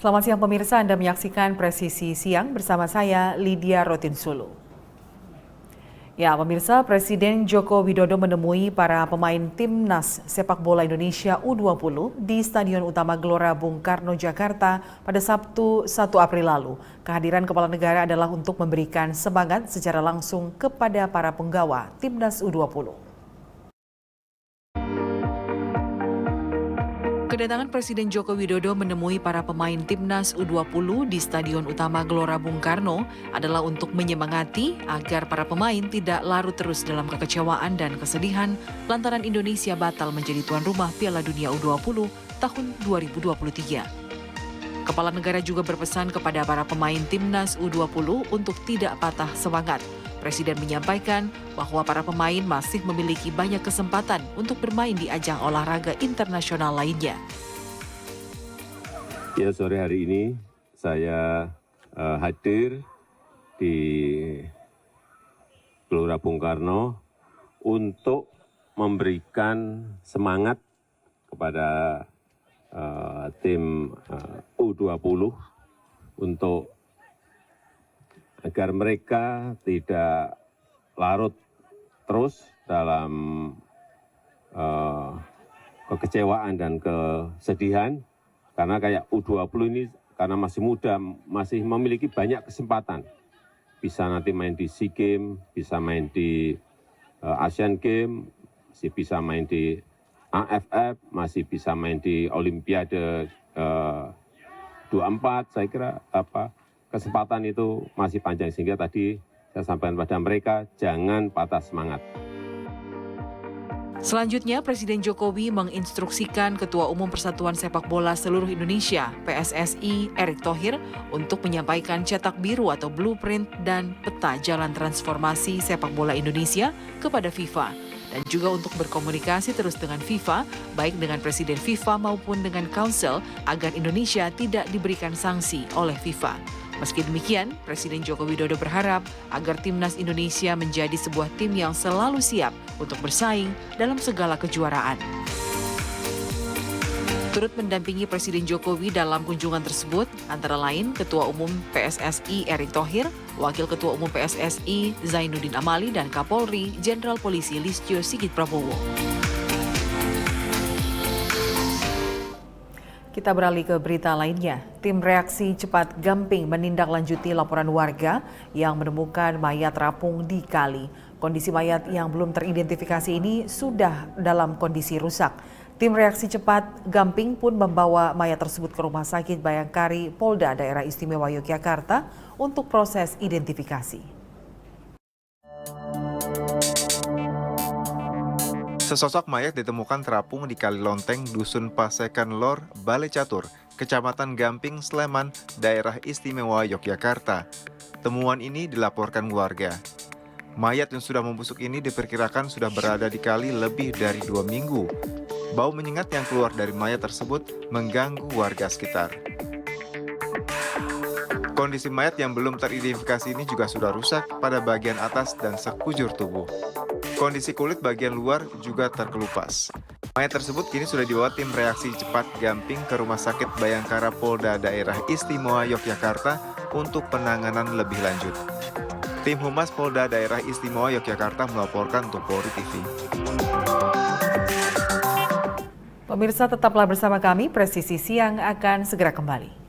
Selamat siang pemirsa, Anda menyaksikan Presisi Siang bersama saya Lydia Rotinsulu. Ya, pemirsa, Presiden Joko Widodo menemui para pemain Timnas Sepak Bola Indonesia U20 di Stadion Utama Gelora Bung Karno, Jakarta pada Sabtu 1 April lalu. Kehadiran Kepala Negara adalah untuk memberikan semangat secara langsung kepada para penggawa Timnas U20. Kedatangan Presiden Joko Widodo menemui para pemain Timnas U20 di Stadion Utama Gelora Bung Karno adalah untuk menyemangati agar para pemain tidak larut terus dalam kekecewaan dan kesedihan lantaran Indonesia batal menjadi tuan rumah Piala Dunia U20 tahun 2023. Kepala Negara juga berpesan kepada para pemain Timnas U20 untuk tidak patah semangat. Presiden menyampaikan bahwa para pemain masih memiliki banyak kesempatan untuk bermain di ajang olahraga internasional lainnya. Ya, sore hari ini saya hadir di Gelora Bung Karno untuk memberikan semangat kepada tim U20 untuk agar mereka tidak larut terus dalam kekecewaan dan kesedihan, karena kayak U20 ini karena masih muda, masih memiliki banyak kesempatan. Bisa nanti main di SEA Games, bisa main di Asian Games, masih bisa main di AFF, masih bisa main di Olimpiade 24, saya kira kesempatan itu masih panjang, sehingga tadi saya sampaikan pada mereka, jangan patah semangat. Selanjutnya, Presiden Jokowi menginstruksikan Ketua Umum Persatuan Sepak Bola Seluruh Indonesia, PSSI, Erick Thohir, untuk menyampaikan cetak biru atau blueprint dan peta jalan transformasi sepak bola Indonesia kepada FIFA, dan juga untuk berkomunikasi terus dengan FIFA, baik dengan Presiden FIFA maupun dengan Council, agar Indonesia tidak diberikan sanksi oleh FIFA. Meski demikian, Presiden Joko Widodo berharap agar Timnas Indonesia menjadi sebuah tim yang selalu siap untuk bersaing dalam segala kejuaraan. Turut mendampingi Presiden Jokowi dalam kunjungan tersebut, antara lain Ketua Umum PSSI Erick Thohir, Wakil Ketua Umum PSSI Zainuddin Amali, dan Kapolri Jenderal Polisi Listio Sigit Prabowo. Kita beralih ke berita lainnya. Tim reaksi cepat Gamping menindaklanjuti laporan warga yang menemukan mayat terapung di kali. Kondisi mayat yang belum teridentifikasi ini sudah dalam kondisi rusak. Tim reaksi cepat Gamping pun membawa mayat tersebut ke Rumah Sakit Bayangkari Polda Daerah Istimewa Yogyakarta untuk proses identifikasi. Sesosok mayat ditemukan terapung di Kali Lonteng, Dusun Pasekan Lor, Balai Catur, Kecamatan Gamping, Sleman, Daerah Istimewa Yogyakarta. Temuan ini dilaporkan warga. Mayat yang sudah membusuk ini diperkirakan sudah berada di kali lebih dari 2 minggu. Bau menyengat yang keluar dari mayat tersebut mengganggu warga sekitar. Kondisi mayat yang belum teridentifikasi ini juga sudah rusak pada bagian atas dan sekujur tubuh. Kondisi kulit bagian luar juga terkelupas. Mayat tersebut kini sudah dibawa tim reaksi cepat Gamping ke Rumah Sakit Bayangkara Polda Daerah Istimewa Yogyakarta untuk penanganan lebih lanjut. Tim Humas Polda Daerah Istimewa Yogyakarta melaporkan untuk Polri TV. Pemirsa, tetaplah bersama kami, Presisi Siang akan segera kembali.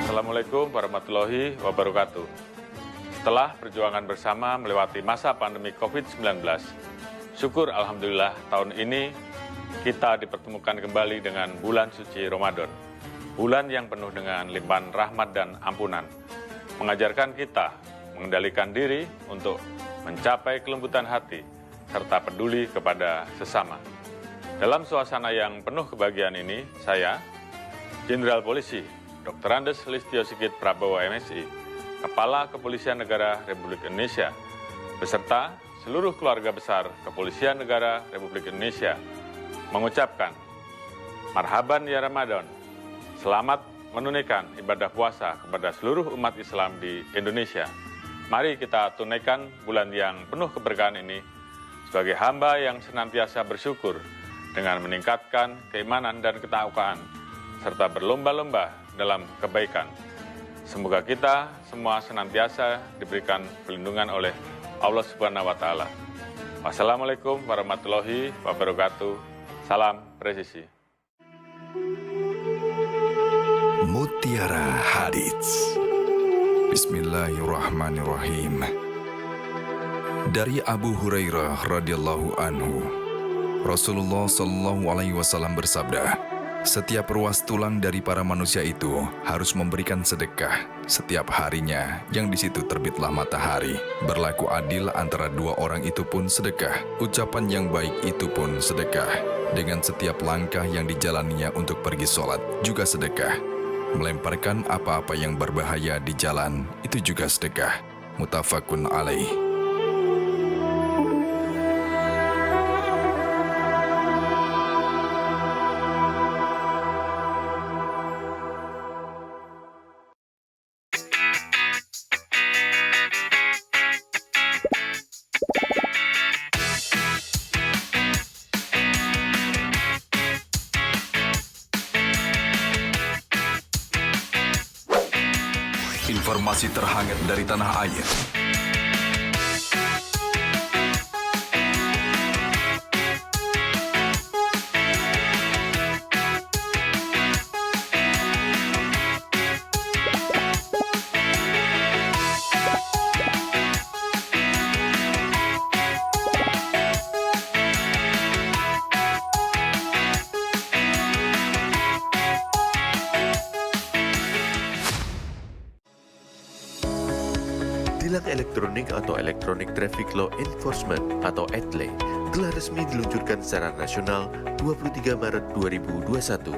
Assalamualaikum warahmatullahi wabarakatuh. Setelah perjuangan bersama melewati masa pandemi COVID-19, syukur Alhamdulillah tahun ini kita dipertemukan kembali dengan bulan suci Ramadan. Bulan yang penuh dengan limpahan rahmat dan ampunan, mengajarkan kita mengendalikan diri untuk mencapai kelembutan hati, serta peduli kepada sesama. Dalam suasana yang penuh kebahagiaan ini, saya, Jenderal Polisi Dr. Andes Listio Sigit Prabowo MSI, Kepala Kepolisian Negara Republik Indonesia, beserta seluruh keluarga besar Kepolisian Negara Republik Indonesia, mengucapkan Marhaban ya Ramadan, selamat menunaikan ibadah puasa kepada seluruh umat Islam di Indonesia. Mari kita tunaikan bulan yang penuh keberkahan ini sebagai hamba yang senantiasa bersyukur dengan meningkatkan keimanan dan ketakwaan, serta berlomba-lomba dalam kebaikan. Semoga kita semua senantiasa diberikan perlindungan oleh Allah Subhanahu wa Ta'ala. Wassalamualaikum warahmatullahi wabarakatuh. Salam presisi. Mutiara Hadits. Bismillahirrahmanirrahim. Dari Abu Hurairah radhiyallahu anhu, Rasulullah Shallallahu alaihi wasallam bersabda, setiap ruas tulang dari para manusia itu harus memberikan sedekah setiap harinya yang di situ terbitlah matahari. Berlaku adil antara dua orang itu pun sedekah. Ucapan yang baik itu pun sedekah. Dengan setiap langkah yang dijalaninya untuk pergi sholat juga sedekah. Melemparkan apa-apa yang berbahaya di jalan itu juga sedekah. Muttafaqun alaih. Informasi terhangat dari tanah air. Tilang elektronik atau Electronic Traffic Law Enforcement atau ETLE telah resmi diluncurkan secara nasional 23 Maret 2021.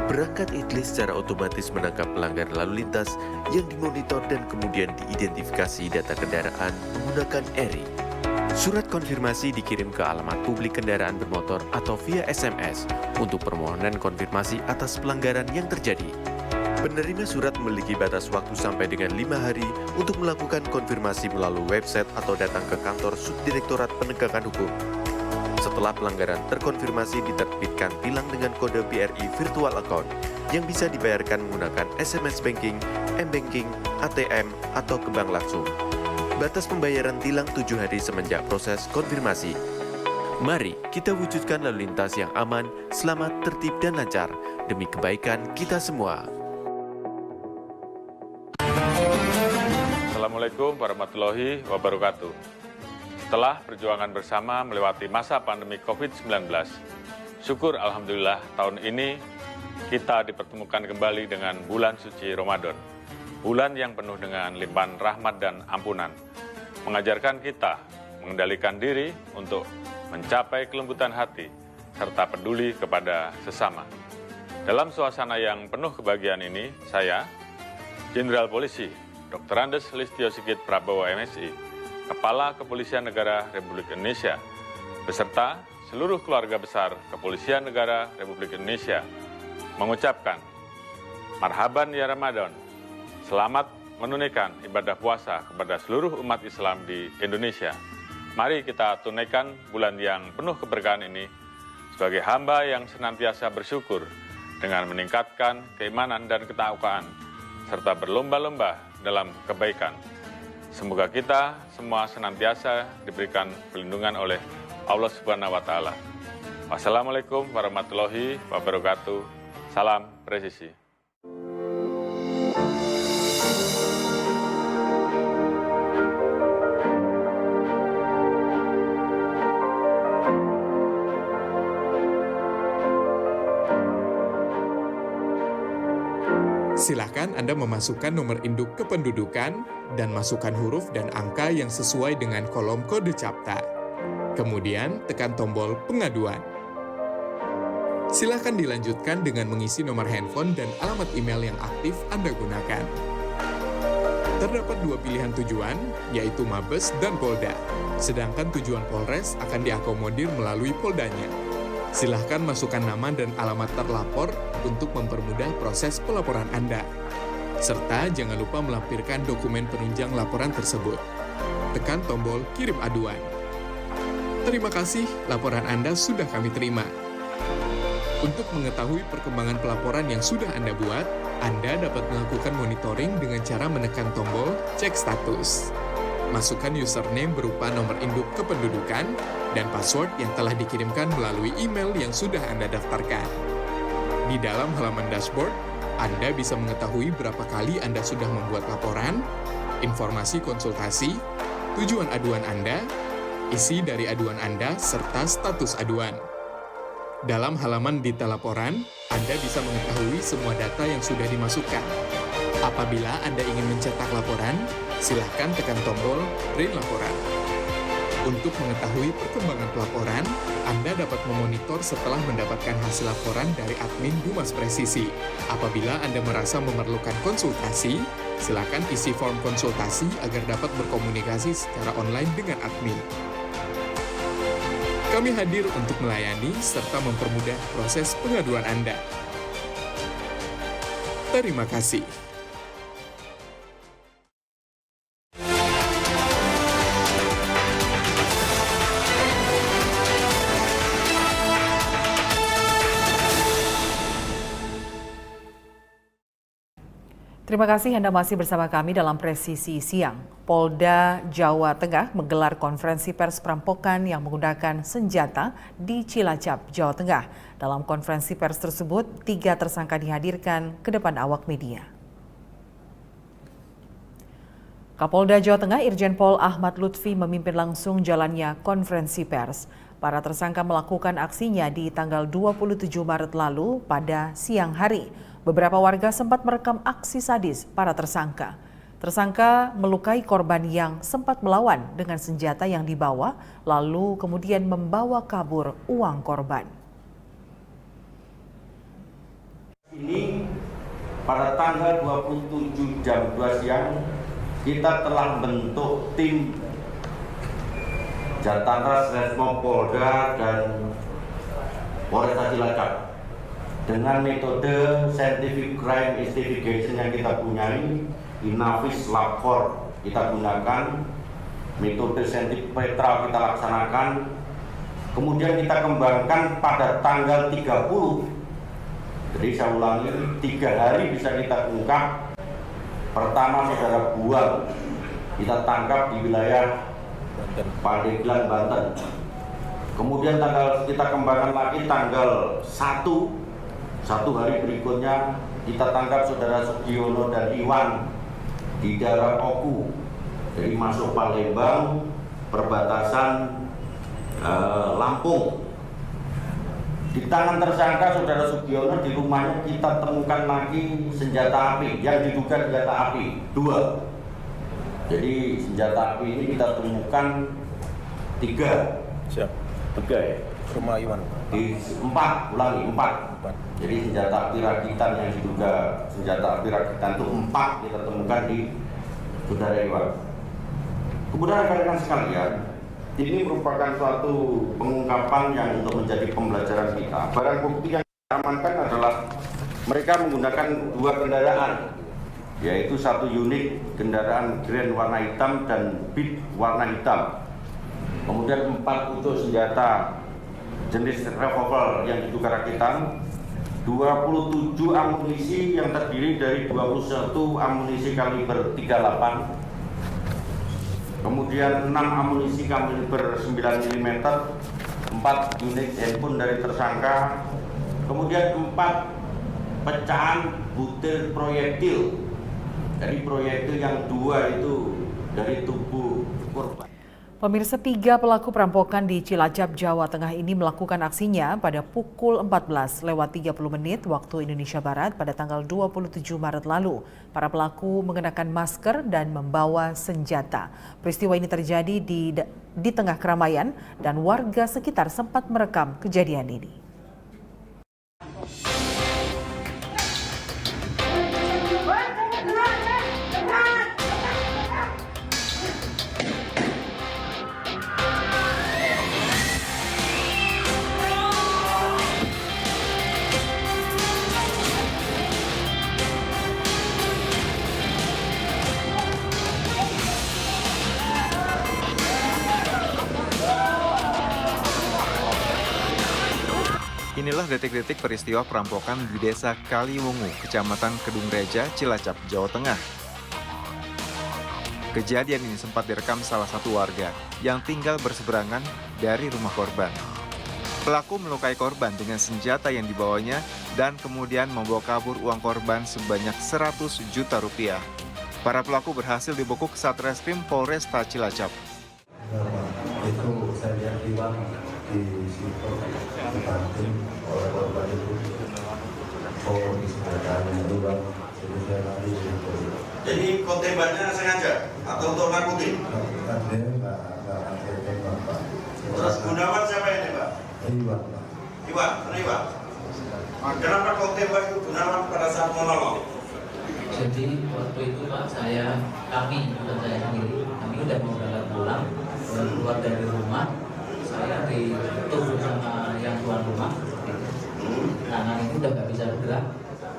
Perangkat ETLE secara otomatis menangkap pelanggar lalu lintas yang dimonitor dan kemudian diidentifikasi data kendaraan menggunakan ERI. Surat konfirmasi dikirim ke alamat publik kendaraan bermotor atau via SMS untuk permohonan konfirmasi atas pelanggaran yang terjadi. Penerima surat memiliki batas waktu sampai dengan 5 hari untuk melakukan konfirmasi melalui website atau datang ke kantor Subdirektorat Penegakan Hukum. Setelah pelanggaran terkonfirmasi, diterbitkan tilang dengan kode BRI Virtual Account yang bisa dibayarkan menggunakan SMS Banking, M-Banking, ATM, atau ke bank langsung. Batas pembayaran tilang 7 hari semenjak proses konfirmasi. Mari kita wujudkan lalu lintas yang aman, selamat, tertib, dan lancar demi kebaikan kita semua. Assalamualaikum warahmatullahi wabarakatuh. Setelah perjuangan bersama melewati masa pandemi COVID-19, syukur Alhamdulillah tahun ini kita dipertemukan kembali dengan bulan suci Ramadan. Bulan yang penuh dengan limpahan rahmat dan ampunan, mengajarkan kita mengendalikan diri untuk mencapai kelembutan hati, serta peduli kepada sesama. Dalam suasana yang penuh kebahagiaan ini, saya, Jenderal Polisi Dr. Andes Listio Sigit Prabowo MSI, Kepala Kepolisian Negara Republik Indonesia, beserta seluruh keluarga besar Kepolisian Negara Republik Indonesia, mengucapkan, Marhaban ya Ramadan, selamat menunaikan ibadah puasa kepada seluruh umat Islam di Indonesia. Mari kita tunaikan bulan yang penuh keberkahan ini sebagai hamba yang senantiasa bersyukur dengan meningkatkan keimanan dan ketakwaan, serta berlomba-lomba dalam kebaikan. Semoga kita semua senantiasa diberikan perlindungan oleh Allah Subhanahu wa Ta'ala. Wassalamualaikum warahmatullahi wabarakatuh. Salam presisi. Silakan Anda memasukkan nomor induk kependudukan dan masukkan huruf dan angka yang sesuai dengan kolom kode CAPTA. Kemudian tekan tombol pengaduan. Silakan dilanjutkan dengan mengisi nomor handphone dan alamat email yang aktif Anda gunakan. Terdapat 2 pilihan tujuan, yaitu Mabes dan Polda. Sedangkan tujuan Polres akan diakomodir melalui Poldanya. Silahkan masukkan nama dan alamat terlapor untuk mempermudah proses pelaporan Anda. Serta jangan lupa melampirkan dokumen penunjang laporan tersebut. Tekan tombol kirim aduan. Terima kasih, laporan Anda sudah kami terima. Untuk mengetahui perkembangan pelaporan yang sudah Anda buat, Anda dapat melakukan monitoring dengan cara menekan tombol cek status. Masukkan username berupa nomor induk kependudukan dan password yang telah dikirimkan melalui email yang sudah Anda daftarkan. Di dalam halaman dashboard, Anda bisa mengetahui berapa kali Anda sudah membuat laporan, informasi konsultasi, tujuan aduan Anda, isi dari aduan Anda, serta status aduan. Dalam halaman detail laporan, Anda bisa mengetahui semua data yang sudah dimasukkan. Apabila Anda ingin mencetak laporan, silakan tekan tombol print laporan. Untuk mengetahui perkembangan pelaporan, Anda dapat memonitor setelah mendapatkan hasil laporan dari admin Humas Presisi. Apabila Anda merasa memerlukan konsultasi, silakan isi form konsultasi agar dapat berkomunikasi secara online dengan admin. Kami hadir untuk melayani serta mempermudah proses pengaduan Anda. Terima kasih. Terima kasih Anda masih bersama kami dalam Presisi Siang. Polda Jawa Tengah menggelar konferensi pers perampokan yang menggunakan senjata di Cilacap, Jawa Tengah. Dalam konferensi pers tersebut, 3 tersangka dihadirkan ke depan awak media. Kapolda Jawa Tengah Irjen Pol Ahmad Lutfi memimpin langsung jalannya konferensi pers. Para tersangka melakukan aksinya di tanggal 27 Maret lalu pada siang hari. Beberapa warga sempat merekam aksi sadis para tersangka. Tersangka melukai korban yang sempat melawan dengan senjata yang dibawa, lalu kemudian membawa kabur uang korban. Ini pada tanggal 27 jam 2 siang, kita telah bentuk tim Jatantras Resmo Polda dan Polresta Cilacap. Dengan metode scientific crime investigation yang kita punyai, Inavis Lapor kita gunakan, metode scientific petrol kita laksanakan, kemudian kita kembangkan pada tanggal 30. Jadi saya ulangi, 3 hari bisa kita ungkap. Pertama saudara Buang kita tangkap di wilayah Pandeglang, Banten. Kemudian kita kembangkan lagi tanggal 1 hari berikutnya kita tangkap saudara Sugiono dan Iwan di daerah Oku. Jadi masuk Palembang, perbatasan Lampung. Di tangan tersangka saudara Sugiono di rumahnya kita temukan lagi senjata api yang diduga senjata api 2. Jadi senjata api ini kita temukan 3. Siap. 3 ya? Rumah Iwan. Di 4. Jadi senjata api rakitan yang diduga senjata api rakitan itu 4 kita temukan di saudara Iwan. Kemudian rekan-rekan sekalian, ini merupakan suatu pengungkapan yang untuk menjadi pembelajaran kita. Barang bukti yang kita amankan adalah mereka menggunakan 2 kendaraan, yaitu 1 unit kendaraan Grand warna hitam dan Beat warna hitam. Kemudian 4 pucuk senjata jenis revolver yang diduga rakitan, 27 amunisi yang terdiri dari 21 amunisi kaliber 38, kemudian 6 amunisi kaliber 9 mm, 4 unit handphone dari tersangka, kemudian 4 pecahan butir proyektil. Jadi proyektil yang 2 itu dari tubuh korban. Pemirsa, 3 pelaku perampokan di Cilacap, Jawa Tengah ini melakukan aksinya pada pukul 14:30 waktu Indonesia Barat pada tanggal 27 Maret lalu. Para pelaku mengenakan masker dan membawa senjata. Peristiwa ini terjadi di tengah keramaian dan warga sekitar sempat merekam kejadian ini. Inilah detik-detik peristiwa perampokan di Desa Kaliwungu, Kecamatan Kedung Reja, Cilacap, Jawa Tengah. Kejadian ini sempat direkam salah satu warga yang tinggal berseberangan dari rumah korban. Pelaku melukai korban dengan senjata yang dibawanya dan kemudian membawa kabur uang korban sebanyak 100 juta rupiah. Para pelaku berhasil dibekuk Satreskrim Polresta Cilacap. Itu saya lihat di bang di situ dibanting oleh korban itu. Oh, di sebelah itu bang. Jadi saya lari itu. Jadi kau tembaknya sengaja atau untuk nakutin? Kan dia nggak tembak pak. Terus Gunawan siapa yang tembak? Iwan. Iwan, mana Iwan? Kenapa kau tembak itu Gunawan pada saat menolong? Jadi waktu itu Pak, kami bukan saya sendiri, kami udah mau berangkat pulang, udah keluar dari rumah, saya ditutup sama yang tuan rumah, tangan itu udah nggak bisa bergerak,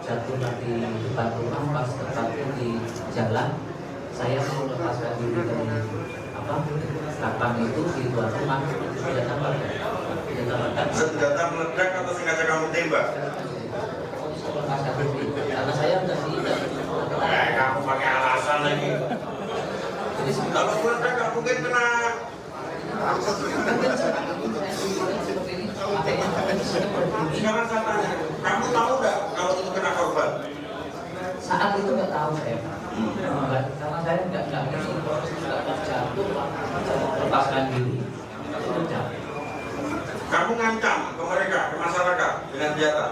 jatuh di depan rumah, pas tepatnya di jalan, saya mau lepaskan diri dari belakang itu di tuan rumah, senjata meledak. Senjata meledak atau sengaja kamu tembak? Lepaskan diri, karena saya udah tidak. Kamu pakai alasan lagi. Kalau meledak nggak mungkin kena. Sekarang saya tanya, kamu tahu nggak kalau itu kena korban? Saat itu nggak tahu saya, karena saya nggak jatuh, lepaskan diri, sudah. Kamu ngancam ke mereka, ke masyarakat dengan senjata?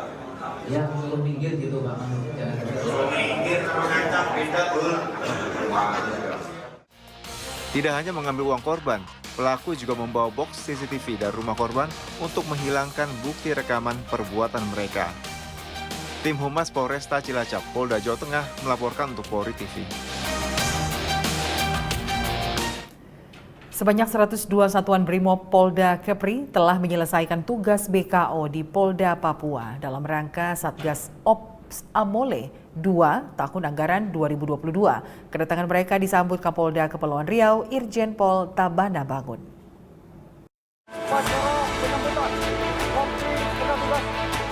Ya, suruh minggir gitu Pak. Suruh minggir sama ngancam, beda tuh. Tidak hanya mengambil uang korban, pelaku juga membawa box CCTV dari rumah korban untuk menghilangkan bukti rekaman perbuatan mereka. Tim Humas Polresta Cilacap, Polda Jawa Tengah melaporkan untuk Polri TV. Sebanyak 102 satuan Brimob Polda Kepri telah menyelesaikan tugas BKO di Polda Papua dalam rangka Satgas Ops Amole 2 tahun anggaran 2022. Kedatangan mereka disambut Kapolda Kepulauan Riau Irjen Pol Tabana Bangun.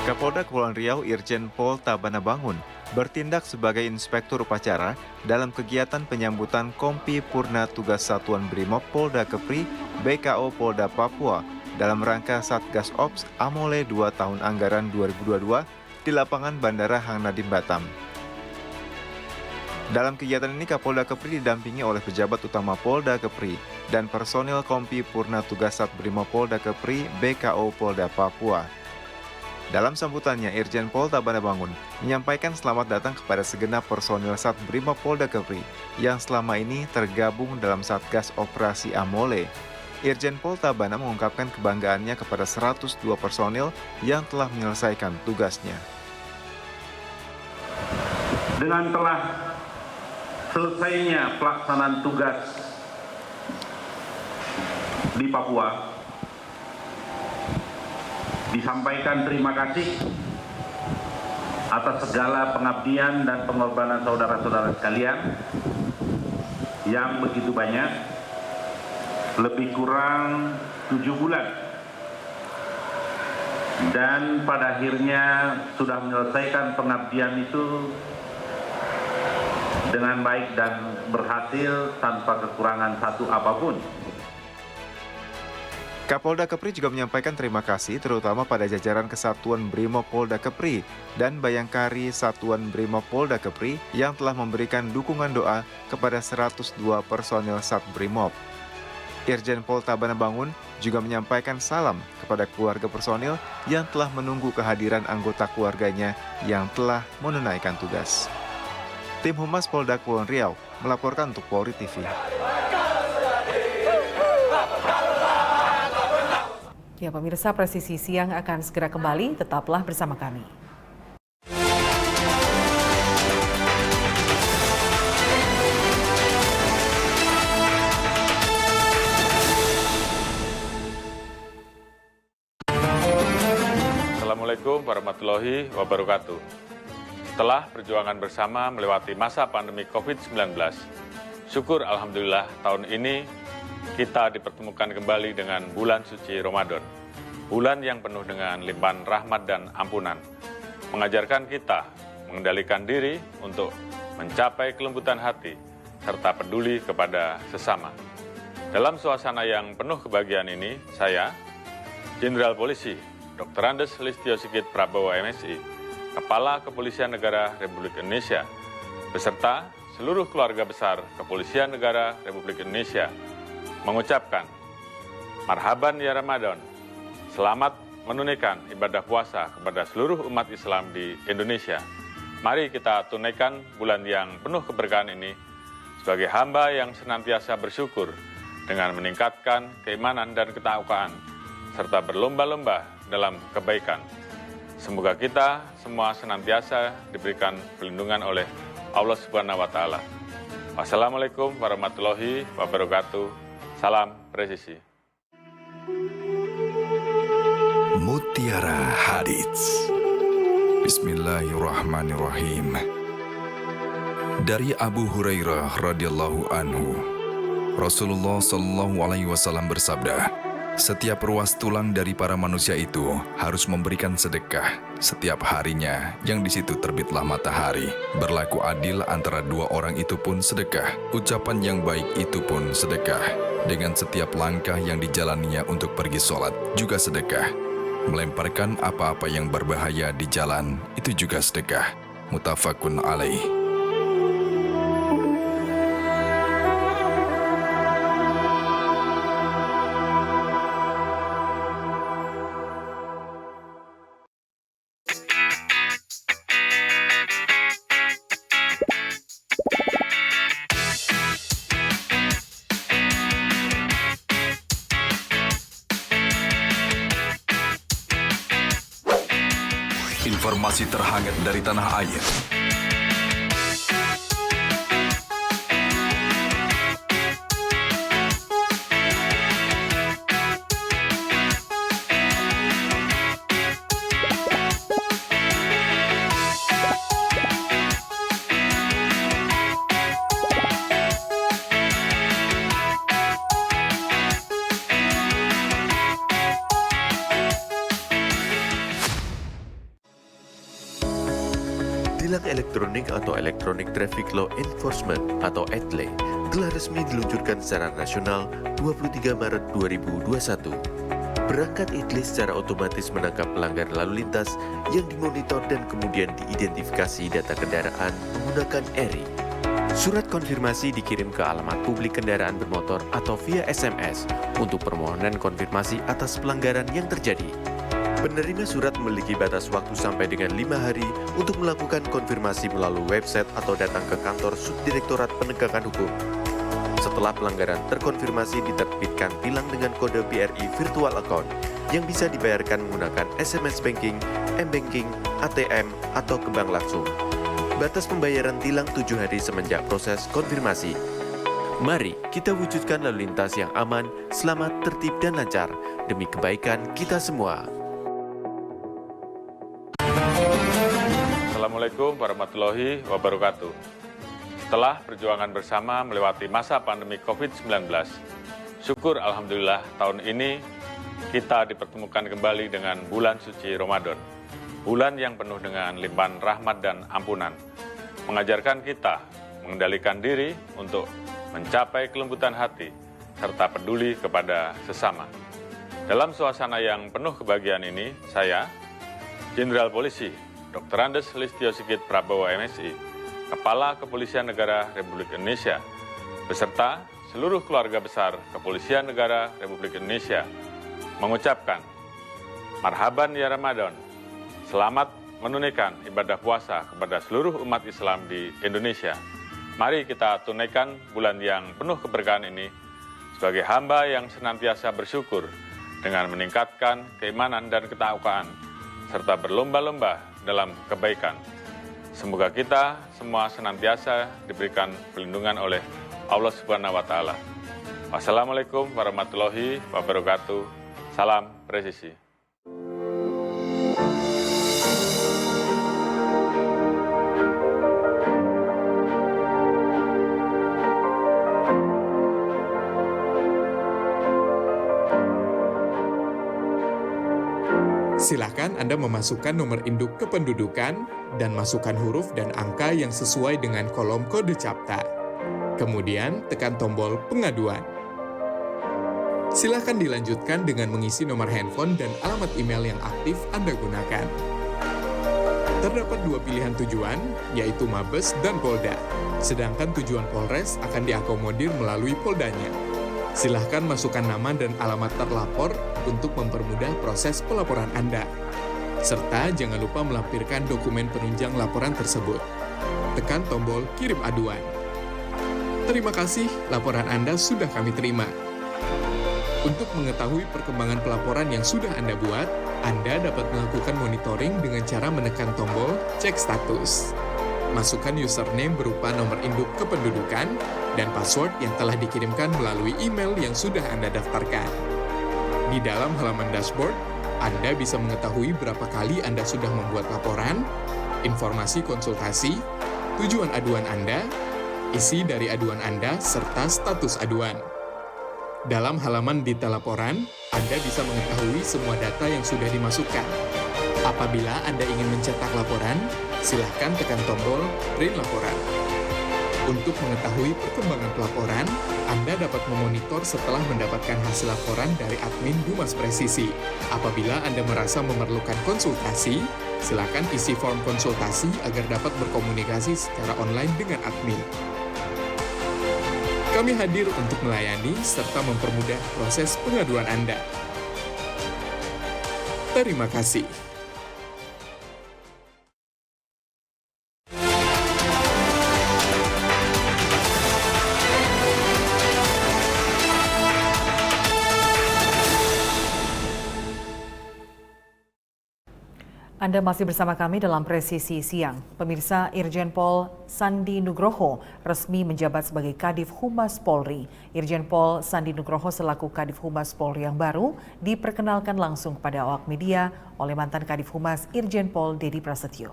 Kapolda Kepulauan Riau Irjen Pol Tabana Bangun bertindak sebagai inspektur upacara dalam kegiatan penyambutan Kompi Purna Tugas Satuan Brimob Polda Kepri BKO Polda Papua dalam rangka Satgas Ops Amole 2 tahun anggaran 2022 di lapangan Bandara Hang Nadim Batam. Dalam kegiatan ini Kapolda Kepri didampingi oleh pejabat utama Polda Kepri dan personil Kompi Purna Tugas Sat Brimob Polda Kepri BKO Polda Papua. Dalam sambutannya, Irjen Pol Tabana Bangun menyampaikan selamat datang kepada segenap personil Sat Brimob Polda Kepri yang selama ini tergabung dalam Satgas Operasi Amole. Irjen Pol Tabana mengungkapkan kebanggaannya kepada 102 personil yang telah menyelesaikan tugasnya. Dengan telah selesainya pelaksanaan tugas di Papua, disampaikan terima kasih atas segala pengabdian dan pengorbanan saudara-saudara sekalian yang begitu banyak, lebih kurang 7 bulan, dan pada akhirnya sudah menyelesaikan pengabdian itu dengan baik dan berhasil tanpa kekurangan satu apapun. Kapolda Kepri juga menyampaikan terima kasih terutama pada jajaran Kesatuan Brimob Polda Kepri dan Bayangkari Satuan Brimob Polda Kepri yang telah memberikan dukungan doa kepada 102 personil Sat Brimob. Irjen Pol Tabana Bangun juga menyampaikan salam kepada keluarga personil yang telah menunggu kehadiran anggota keluarganya yang telah menunaikan tugas. Tim Humas Polda Kepulauan Riau melaporkan untuk Polri TV. Ya pemirsa, Presisi Siang akan segera kembali, tetaplah bersama kami. Assalamualaikum warahmatullahi wabarakatuh. Setelah perjuangan bersama melewati masa pandemi COVID-19, syukur Alhamdulillah tahun ini kita dipertemukan kembali dengan bulan suci Ramadan. bulan yang penuh dengan limpahan rahmat dan ampunan, mengajarkan kita mengendalikan diri untuk mencapai kelembutan hati, serta peduli kepada sesama. Dalam suasana yang penuh kebahagiaan ini, saya, Jenderal Polisi Dr. Andes Listio Sigit Prabowo MSI, Kepala Kepolisian Negara Republik Indonesia, beserta seluruh keluarga besar Kepolisian Negara Republik Indonesia, mengucapkan, Marhaban ya Ramadan, selamat menunaikan ibadah puasa kepada seluruh umat Islam di Indonesia. Mari kita tunaikan bulan yang penuh keberkahan ini sebagai hamba yang senantiasa bersyukur dengan meningkatkan keimanan dan ketakwakan, serta berlomba-lomba dalam kebaikan. Semoga kita semua senantiasa diberikan perlindungan oleh Allah Subhanahu wa Ta'ala. Wassalamualaikum warahmatullahi wabarakatuh. Salam presisi. Mutiara Hadits. Bismillahirrahmanirrahim. Dari Abu Hurairah radhiyallahu anhu, Rasulullah Shallallahu alaihi wasallam bersabda, setiap ruas tulang dari para manusia itu harus memberikan sedekah setiap harinya yang di situ terbitlah matahari. Berlaku adil antara dua orang itu pun sedekah. Ucapan yang baik itu pun sedekah. Dengan setiap langkah yang dijalaninya untuk pergi sholat juga sedekah. Melemparkan apa-apa yang berbahaya di jalan itu juga sedekah. Muttafaqun alaih. Informasi terhangat dari tanah air. Tilang elektronik atau Electronic Traffic Law Enforcement atau ETLE telah resmi diluncurkan secara nasional 23 Maret 2021. Perangkat ETLE secara otomatis menangkap pelanggar lalu lintas yang dimonitor dan kemudian diidentifikasi data kendaraan menggunakan ERI. Surat konfirmasi dikirim ke alamat publik kendaraan bermotor atau via SMS untuk permohonan konfirmasi atas pelanggaran yang terjadi. Penerima surat memiliki batas waktu sampai dengan 5 hari untuk melakukan konfirmasi melalui website atau datang ke kantor Subdirektorat Penegakan Hukum. Setelah pelanggaran terkonfirmasi, diterbitkan tilang dengan kode BRI Virtual Account yang bisa dibayarkan menggunakan SMS Banking, M-Banking, ATM, atau ke bank langsung. Batas pembayaran tilang 7 hari semenjak proses konfirmasi. Mari kita wujudkan lalu lintas yang aman, selamat, tertib, dan lancar demi kebaikan kita semua. Assalamualaikum warahmatullahi wabarakatuh. Setelah perjuangan bersama melewati masa pandemi COVID-19, syukur Alhamdulillah tahun ini kita dipertemukan kembali dengan bulan suci Ramadan. Bulan yang penuh dengan limpahan rahmat dan ampunan, mengajarkan kita mengendalikan diri untuk mencapai kelembutan hati, serta peduli kepada sesama. Dalam suasana yang penuh kebahagiaan ini, saya, Jenderal Polisi Dr. Andes Listio Sigit Prabowo MSI, Kepala Kepolisian Negara Republik Indonesia, beserta seluruh keluarga besar Kepolisian Negara Republik Indonesia, mengucapkan, Marhaban ya Ramadan, selamat menunaikan ibadah puasa kepada seluruh umat Islam di Indonesia. Mari kita tunaikan bulan yang penuh keberkahan ini sebagai hamba yang senantiasa bersyukur dengan meningkatkan keimanan dan ketakwaan, serta berlomba-lomba dalam kebaikan. Semoga kita semua senantiasa diberikan perlindungan oleh Allah Subhanahu wa Ta'ala. Wassalamualaikum warahmatullahi wabarakatuh. Salam presisi. Silakan Anda memasukkan nomor induk kependudukan dan masukkan huruf dan angka yang sesuai dengan kolom kode CAPTA. Kemudian tekan tombol pengaduan. Silakan dilanjutkan dengan mengisi nomor handphone dan alamat email yang aktif Anda gunakan. Terdapat 2 pilihan tujuan, yaitu Mabes dan Polda. Sedangkan tujuan Polres akan diakomodir melalui Poldanya. Silahkan masukkan nama dan alamat terlapor untuk mempermudah proses pelaporan Anda. Serta jangan lupa melampirkan dokumen penunjang laporan tersebut. Tekan tombol kirim aduan. Terima kasih, laporan Anda sudah kami terima. Untuk mengetahui perkembangan pelaporan yang sudah Anda buat, Anda dapat melakukan monitoring dengan cara menekan tombol cek status. Masukkan username berupa nomor induk kependudukan dan password yang telah dikirimkan melalui email yang sudah Anda daftarkan. Di dalam halaman dashboard, Anda bisa mengetahui berapa kali Anda sudah membuat laporan, informasi konsultasi, tujuan aduan Anda, isi dari aduan Anda, serta status aduan. Dalam halaman detail laporan, Anda bisa mengetahui semua data yang sudah dimasukkan. Apabila Anda ingin mencetak laporan, silakan tekan tombol print laporan. Untuk mengetahui perkembangan pelaporan, Anda dapat memonitor setelah mendapatkan hasil laporan dari admin Humas Presisi. Apabila Anda merasa memerlukan konsultasi, silakan isi form konsultasi agar dapat berkomunikasi secara online dengan admin. Kami hadir untuk melayani serta mempermudah proses pengaduan Anda. Terima kasih. Anda masih bersama kami dalam Presisi Siang. Pemirsa, Irjen Pol Sandi Nugroho resmi menjabat sebagai Kadif Humas Polri. Irjen Pol Sandi Nugroho selaku Kadif Humas Polri yang baru diperkenalkan langsung kepada awak media oleh mantan Kadif Humas Irjen Pol Dedi Prasetyo.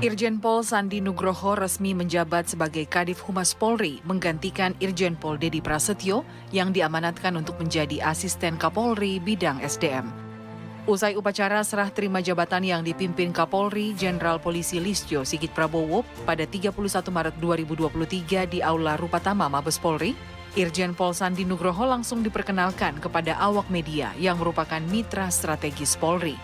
Irjen Pol Sandi Nugroho resmi menjabat sebagai Kadif Humas Polri, menggantikan Irjen Pol Dedi Prasetyo yang diamanatkan untuk menjadi Asisten Kapolri bidang SDM. Usai upacara serah terima jabatan yang dipimpin Kapolri Jenderal Polisi Listio Sigit Prabowo pada 31 Maret 2023 di Aula Rupatama Mabes Polri, Irjen Pol Sandi Nugroho langsung diperkenalkan kepada awak media yang merupakan mitra strategis Polri.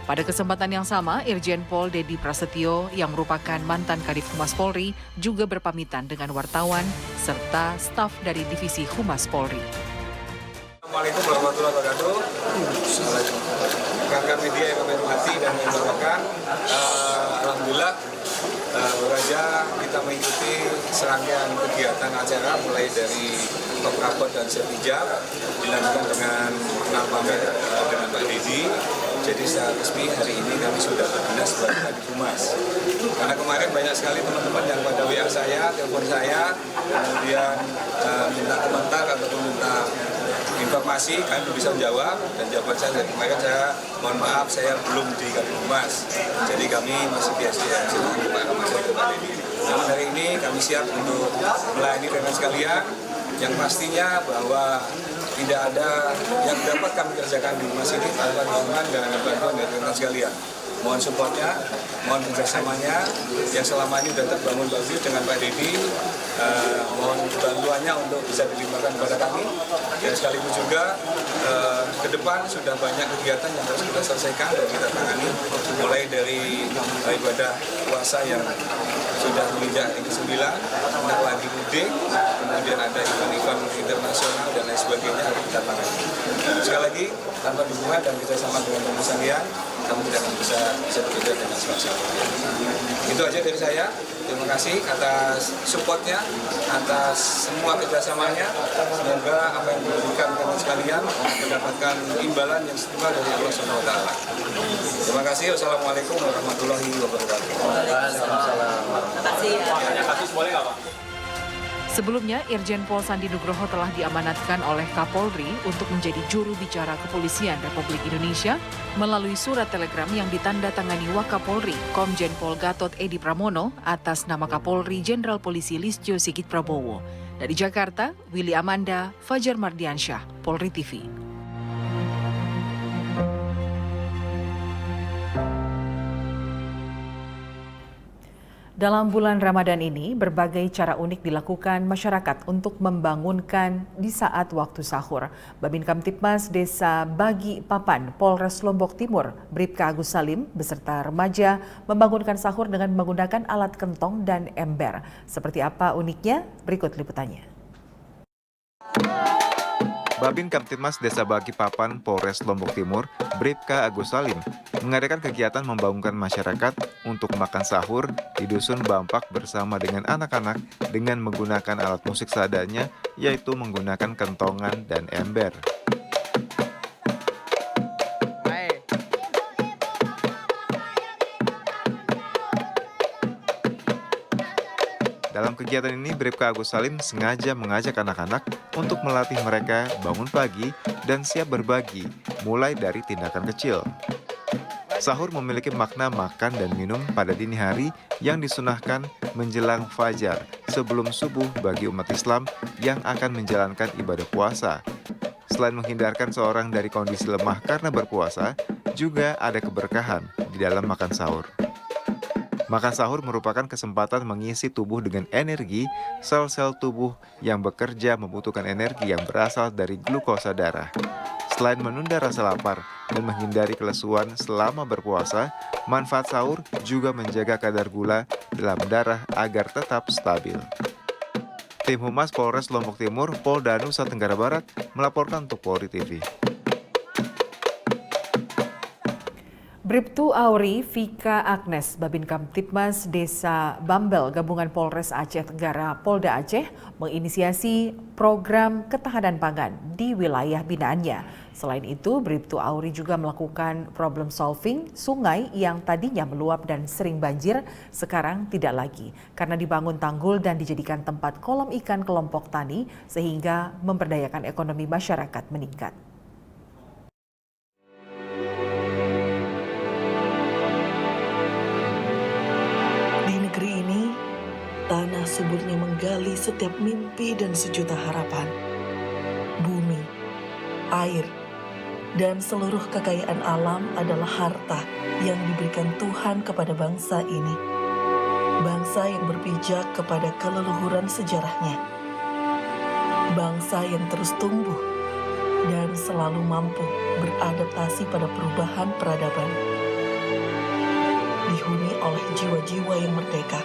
Pada kesempatan yang sama, Irjen Pol Dedi Prasetyo yang merupakan mantan Kadif Humas Polri juga berpamitan dengan wartawan serta staf dari Divisi Humas Polri. Assalamualaikum warahmatullahi wabarakatuh. Rekan media yang kami hormati dan yang banggakan, alhamdulillah baru saja kita mengikuti serangkaian kegiatan acara mulai dari top rapor dan sertijab, dilanjutkan dengan kenal pamit dengan Pak Dedi. Jadi secara resmi hari ini kami sudah berdinas sebagai Kadif Humas. Karena kemarin banyak sekali teman-teman yang pada WA saya, telepon saya, kemudian minta komentar ataupun minta informasi, kami belum bisa menjawab. Dan jawaban saya dari kemarin, saya mohon maaf saya belum di Kadif Humas. Jadi kami masih biasa silakan Pak Ramadan dan Pak Dedi. Namun hari ini kami siap untuk melayani rekan sekalian, yang pastinya bahwa tidak ada yang dapat kami kerjakan di Humas ini tanpa dukungan dan bantuan dari rekan sekalian. Mohon supportnya, mohon kerjasamanya yang selama ini sudah terbangun bagus dengan Pak Dedi. Mohon bantuannya untuk bisa dilimpahkan kepada kami. Dan sekaligus juga ke depan sudah banyak kegiatan yang harus kita selesaikan dan kita tangani. Mulai dari ibadah puasa yang sudah menginjak yang ke-9, hendak lagi mudik, kemudian ada event-event internasional dan lain sebagainya harus kita tangani. Sekali lagi, tanpa dukungan dan kerjasama dengan teman sekalian, kami tidak akan bisa bekerja dengan semaksimal. Itu aja dari saya. Terima kasih atas supportnya, atas semua kerjasamanya. Semoga apa yang diberikan teman sekalian mendapatkan imbalan yang setimpal dari Allah SWT. Terima kasih. Wassalamualaikum warahmatullahi wabarakatuh. Sebelumnya, Irjen Pol Sandi Nugroho telah diamanatkan oleh Kapolri untuk menjadi juru bicara Kepolisian Republik Indonesia melalui surat telegram yang ditandatangani Wakapolri Komjen Pol Gatot Edi Pramono atas nama Kapolri Jenderal Polisi Listio Sigit Prabowo. Dari Jakarta, Willy Amanda, Fajar Mardiansyah, Polri TV. Dalam bulan Ramadan ini, berbagai cara unik dilakukan masyarakat untuk membangunkan di saat waktu sahur. Babin Kamtibmas Desa Bagi Papan, Polres Lombok Timur, Bribka Agus Salim, beserta remaja membangunkan sahur dengan menggunakan alat kentong dan ember. Seperti apa uniknya? Berikut liputannya. Babin Kamtibmas Desa Bagi Papan, Polres Lombok Timur, Bribka Agus Salim, mengadakan kegiatan membangunkan masyarakat untuk makan sahur di Dusun Bampak bersama dengan anak-anak dengan menggunakan alat musik seadanya, yaitu menggunakan kentongan dan ember. Dalam kegiatan ini, Bribka Agus Salim sengaja mengajak anak-anak untuk melatih mereka bangun pagi dan siap berbagi, mulai dari tindakan kecil. Sahur memiliki makna makan dan minum pada dini hari yang disunahkan menjelang fajar sebelum subuh bagi umat Islam yang akan menjalankan ibadah puasa. Selain menghindarkan seorang dari kondisi lemah karena berpuasa, juga ada keberkahan di dalam makan sahur. Makan sahur merupakan kesempatan mengisi tubuh dengan energi. Sel-sel tubuh yang bekerja membutuhkan energi yang berasal dari glukosa darah. Selain menunda rasa lapar dan menghindari kelesuan selama berpuasa, manfaat sahur juga menjaga kadar gula dalam darah agar tetap stabil. Tim Humas Polres Lombok Timur, Polda Nusa Tenggara Barat melaporkan untuk Polri TV. Bribtu Auri Vika Agnes, Babin Kamtibmas Desa Bambel Gabungan Polres Aceh Tenggara Polda Aceh menginisiasi program ketahanan pangan di wilayah binaannya. Selain itu, Bribtu Auri juga melakukan problem solving sungai yang tadinya meluap dan sering banjir, sekarang tidak lagi karena dibangun tanggul dan dijadikan tempat kolam ikan kelompok tani sehingga memberdayakan ekonomi masyarakat meningkat. Tanah suburnya menggali setiap mimpi dan sejuta harapan. Bumi, air, dan seluruh kekayaan alam adalah harta yang diberikan Tuhan kepada bangsa ini. Bangsa yang berpijak kepada keleluhuran sejarahnya. Bangsa yang terus tumbuh dan selalu mampu beradaptasi pada perubahan peradaban. Dihuni oleh jiwa-jiwa yang merdeka,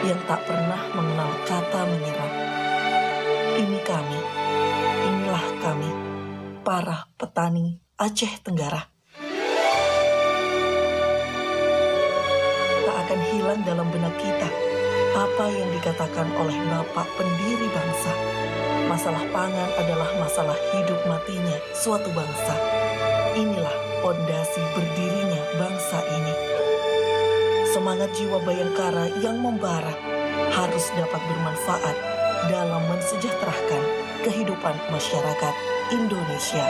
yang tak pernah mengenal kata menyerah. Ini kami, inilah kami, para petani Aceh Tenggara. Tak akan hilang dalam benak kita apa yang dikatakan oleh Bapak pendiri bangsa. Masalah pangan adalah masalah hidup matinya suatu bangsa. Inilah pondasi berdirinya bangsa ini. Semangat jiwa Bayangkara yang membara harus dapat bermanfaat dalam mensejahterakan kehidupan masyarakat Indonesia.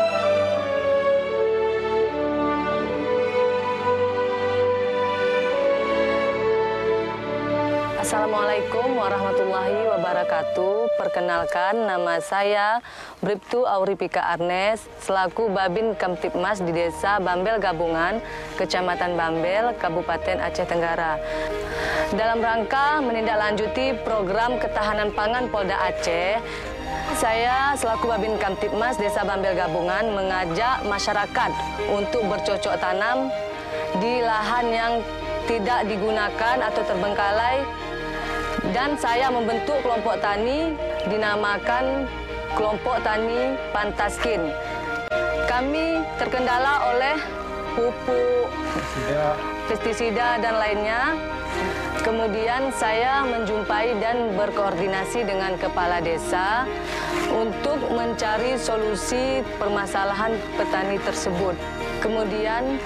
Assalamualaikum warahmatullahi wabarakatuh. Perkenalkan, nama saya Bribtu Auri Vika Agnes, selaku Babin Kamtibmas di Desa Bambel Gabungan, Kecamatan Bambel, Kabupaten Aceh Tenggara. Dalam rangka menindaklanjuti program ketahanan pangan Polda Aceh, saya selaku Babin Kamtibmas Desa Bambel Gabungan mengajak masyarakat untuk bercocok tanam di lahan yang tidak digunakan atau terbengkalai. Dan saya membentuk kelompok tani dinamakan Kelompok Tani Pantaskin. Kami terkendala oleh pupuk, pestisida dan lainnya. Kemudian saya menjumpai dan berkoordinasi dengan kepala desa untuk mencari solusi permasalahan petani tersebut. Kemudian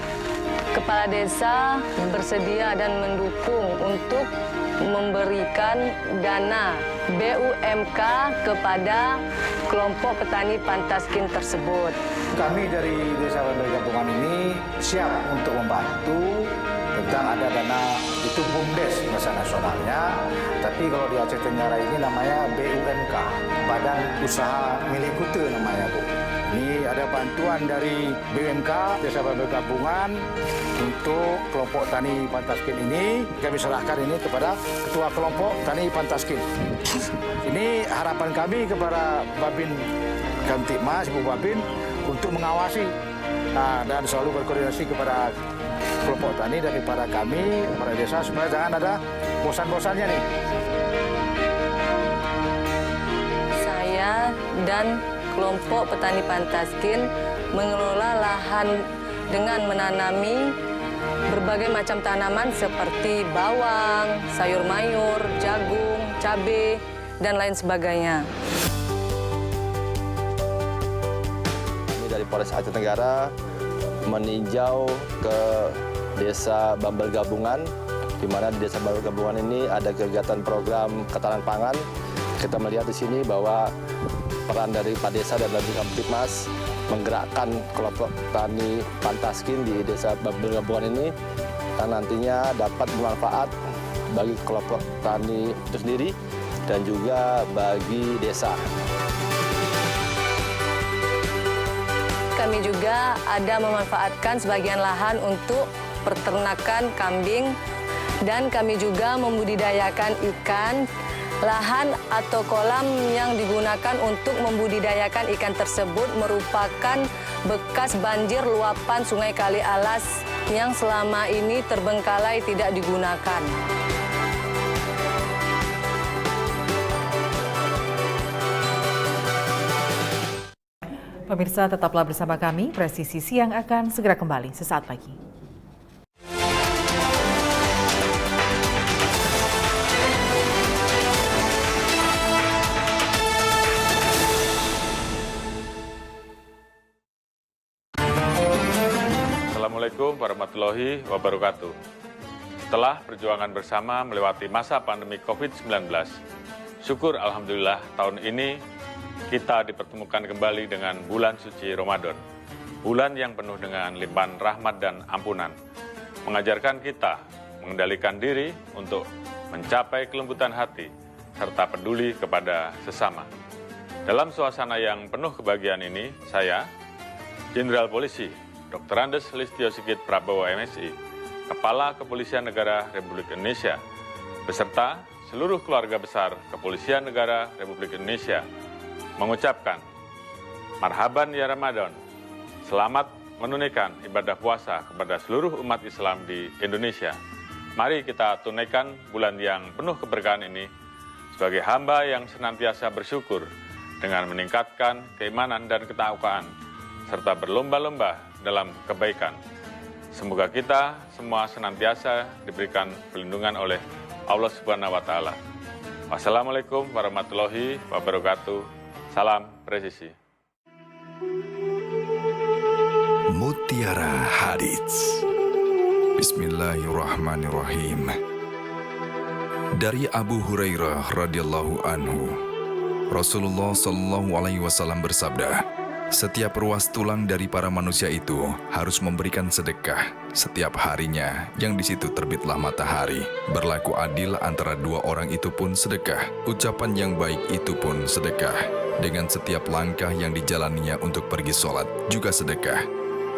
kepala desa bersedia dan mendukung untuk memberikan dana BUMK kepada kelompok petani Pantaskin tersebut. Kami dari Desa Bambel Gabungan ini siap untuk membantu sedang ada dana itu BUMDes bahasa nasionalnya, tapi kalau di Aceh Tenggara ini namanya BUMK, Badan Usaha Milik Kute namanya Bu. Ini ada bantuan dari BUMK, Desa Bambel Gabungan, untuk kelompok Tani Pantaskin ini. Kami serahkan ini kepada Ketua Kelompok Tani Pantaskin. Ini harapan kami kepada Babin Kamtibmas, Ibu Babin, untuk mengawasi dan selalu berkoordinasi kepada kelompok tani daripada kami, para desa, supaya jangan ada bosan-bosannya nih. Saya dan kelompok petani Pantaskin mengelola lahan dengan menanami berbagai macam tanaman seperti bawang, sayur mayur, jagung, cabai, dan lain sebagainya. Kami dari Polres Aceh Tenggara meninjau ke Desa Bambel Gabungan, di mana di Desa Bambel Gabungan ini ada kegiatan program ketahanan pangan. Kita melihat di sini bahwa peran dari Pak Desa dan Babin Kamtibmas menggerakkan kelompok tani Pantaskin di Desa Bambel Gabungan ini, dan nantinya dapat bermanfaat bagi kelompok tani itu sendiri dan juga bagi desa. Kami juga ada memanfaatkan sebagian lahan untuk peternakan kambing, dan kami juga membudidayakan ikan. Lahan atau kolam yang digunakan untuk membudidayakan ikan tersebut merupakan bekas banjir luapan Sungai Kali Alas yang selama ini terbengkalai tidak digunakan. Pemirsa, tetaplah bersama kami. Presisi Siang akan segera kembali sesaat lagi. Assalamualaikum warahmatullahi wabarakatuh. Setelah perjuangan bersama melewati masa pandemi COVID-19, syukur Alhamdulillah tahun ini kita dipertemukan kembali dengan bulan suci Ramadan. Bulan yang penuh dengan limpahan rahmat dan ampunan. Mengajarkan kita mengendalikan diri untuk mencapai kelembutan hati serta peduli kepada sesama. Dalam suasana yang penuh kebahagiaan ini, saya, Jenderal Polisi Dr. Andes Listio Sigit Prabowo MSI, Kepala Kepolisian Negara Republik Indonesia, beserta seluruh keluarga besar Kepolisian Negara Republik Indonesia, mengucapkan Marhaban ya Ramadan, selamat menunaikan ibadah puasa kepada seluruh umat Islam di Indonesia. Mari kita tunaikan bulan yang penuh keberkahan ini sebagai hamba yang senantiasa bersyukur dengan meningkatkan keimanan dan ketakwaan, serta berlomba-lomba dalam kebaikan. Semoga kita semua senantiasa diberikan perlindungan oleh Allah Subhanahu wa Ta'ala. Wassalamualaikum warahmatullahi wabarakatuh. Salam presisi. Mutiara Hadits. Bismillahirrahmanirrahim. Dari Abu Hurairah radhiyallahu anhu, Rasulullah sallallahu alaihi wasallam bersabda, setiap ruas tulang dari para manusia itu harus memberikan sedekah setiap harinya yang di situ terbitlah matahari. Berlaku adil antara dua orang itu pun sedekah. Ucapan yang baik itu pun sedekah. Dengan setiap langkah yang dijalaninya untuk pergi sholat juga sedekah.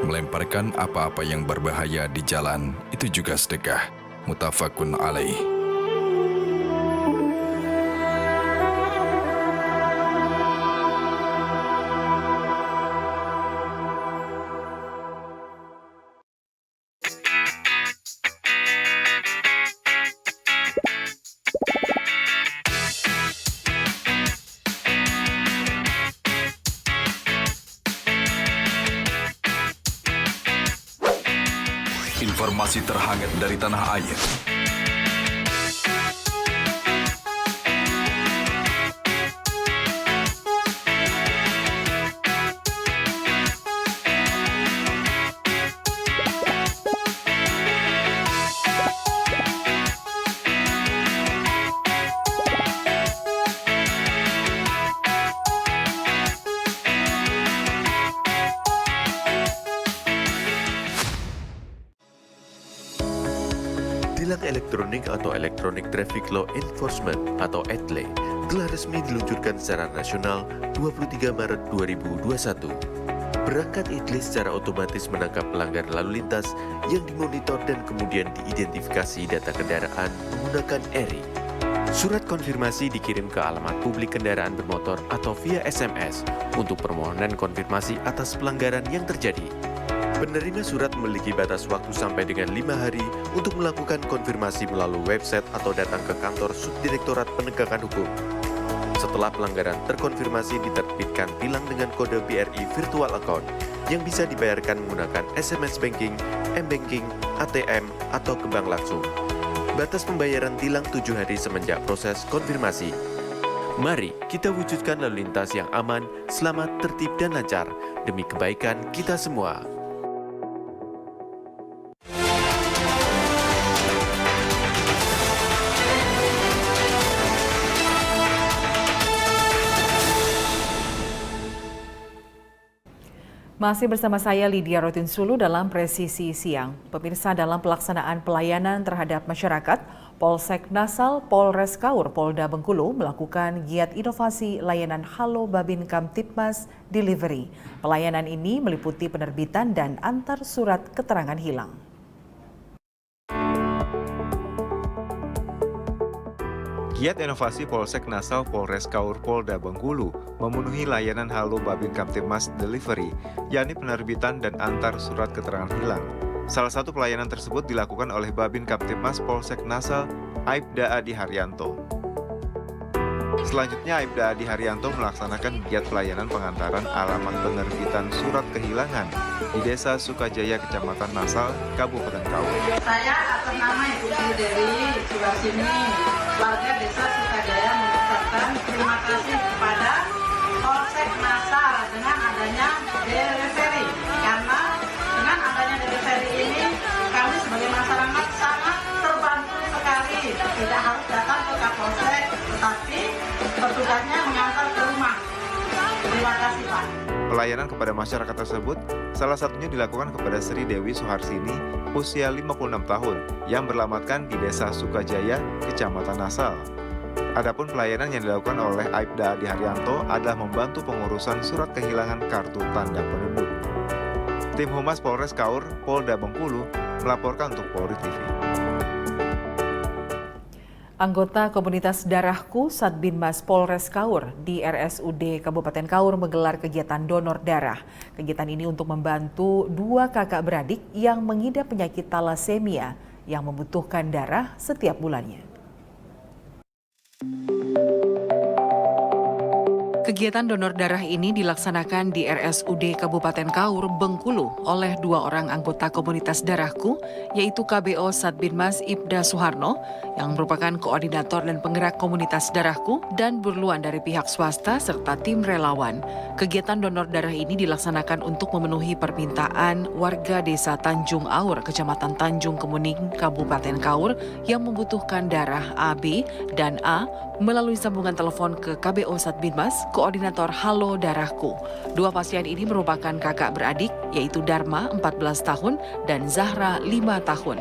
Melemparkan apa-apa yang berbahaya di jalan itu juga sedekah. Muttafaqun alaih. Informasi terhangat dari tanah air. Tilang elektronik atau Electronic Traffic Law Enforcement atau ETLE telah resmi diluncurkan secara nasional 23 Maret 2021. Perangkat ETLE secara otomatis menangkap pelanggar lalu lintas yang dimonitor dan kemudian diidentifikasi data kendaraan menggunakan ERI. Surat konfirmasi dikirim ke alamat publik kendaraan bermotor atau via SMS untuk permohonan konfirmasi atas pelanggaran yang terjadi. Penerima surat memiliki batas waktu sampai dengan 5 hari untuk melakukan konfirmasi melalui website atau datang ke kantor Subdirektorat Penegakan Hukum. Setelah pelanggaran terkonfirmasi, diterbitkan tilang dengan kode BRI Virtual Account yang bisa dibayarkan menggunakan SMS Banking, M-Banking, ATM, atau ke bank langsung. Batas pembayaran tilang 7 hari semenjak proses konfirmasi. Mari kita wujudkan lalu lintas yang aman, selamat, tertib, dan lancar demi kebaikan kita semua. Masih bersama saya Lydia Rotinsulu dalam Presisi Siang. Pemirsa, dalam pelaksanaan pelayanan terhadap masyarakat, Polsek Nasal Polres Kaur Polda Bengkulu melakukan giat inovasi layanan Halo Babin Kamtibmas Delivery. Pelayanan ini meliputi penerbitan dan antar surat keterangan hilang. Giat inovasi Polsek Nasal Polres Kaur Polda Bengkulu memenuhi layanan Halo Babin Kamtibmas Delivery, yakni penerbitan dan antar surat keterangan hilang. Salah satu pelayanan tersebut dilakukan oleh Babin Kamtibmas Polsek Nasal, Aibda Adi Haryanto. Selanjutnya, Aibda Adi Haryanto melaksanakan giat pelayanan pengantaran alamat penerbitan surat kehilangan di Desa Sukajaya, Kecamatan Nasal, Kabupaten Kaur. Saya atas nama Ibu Dewi Subarsini, warga Desa Sukajaya, mengucapkan terima kasih kepada Polsek Nasal dengan adanya delivery. Karena dengan adanya delivery ini, kami sebagai masyarakat sangat terbantu sekali. Tidak harus datang ke Kapolsek, tetapi petugasnya mengantar ke rumah. Terima kasih, Pak. Pelayanan kepada masyarakat tersebut salah satunya dilakukan kepada Sri Dewi Suharsini, usia 56 tahun, yang beralamatkan di Desa Sukajaya, Kecamatan Nasal. Adapun pelayanan yang dilakukan oleh Aibda Adi Haryanto adalah membantu pengurusan surat kehilangan kartu tanda penduduk. Tim Humas Polres Kaur, Polda Bengkulu, melaporkan untuk Polri TV. Anggota komunitas Darahku Satbinmas Polres Kaur di RSUD Kabupaten Kaur menggelar kegiatan donor darah. Kegiatan ini untuk membantu 2 kakak beradik yang mengidap penyakit talasemia yang membutuhkan darah setiap bulannya. Kegiatan donor darah ini dilaksanakan di RSUD Kabupaten Kaur, Bengkulu oleh 2 orang anggota komunitas Darahku, yaitu KBO Satbinmas Ibda Suharno, yang merupakan koordinator dan penggerak komunitas Darahku, dan burluan dari pihak swasta serta tim relawan. Kegiatan donor darah ini dilaksanakan untuk memenuhi permintaan warga desa Tanjung Aur, Kecamatan Tanjung Kemuning, Kabupaten Kaur, yang membutuhkan darah AB dan A melalui sambungan telepon ke KBO Satbinmas, koordinator Halo Darahku. 2 pasien ini merupakan kakak beradik, yaitu Dharma 14 tahun dan Zahra 5 tahun.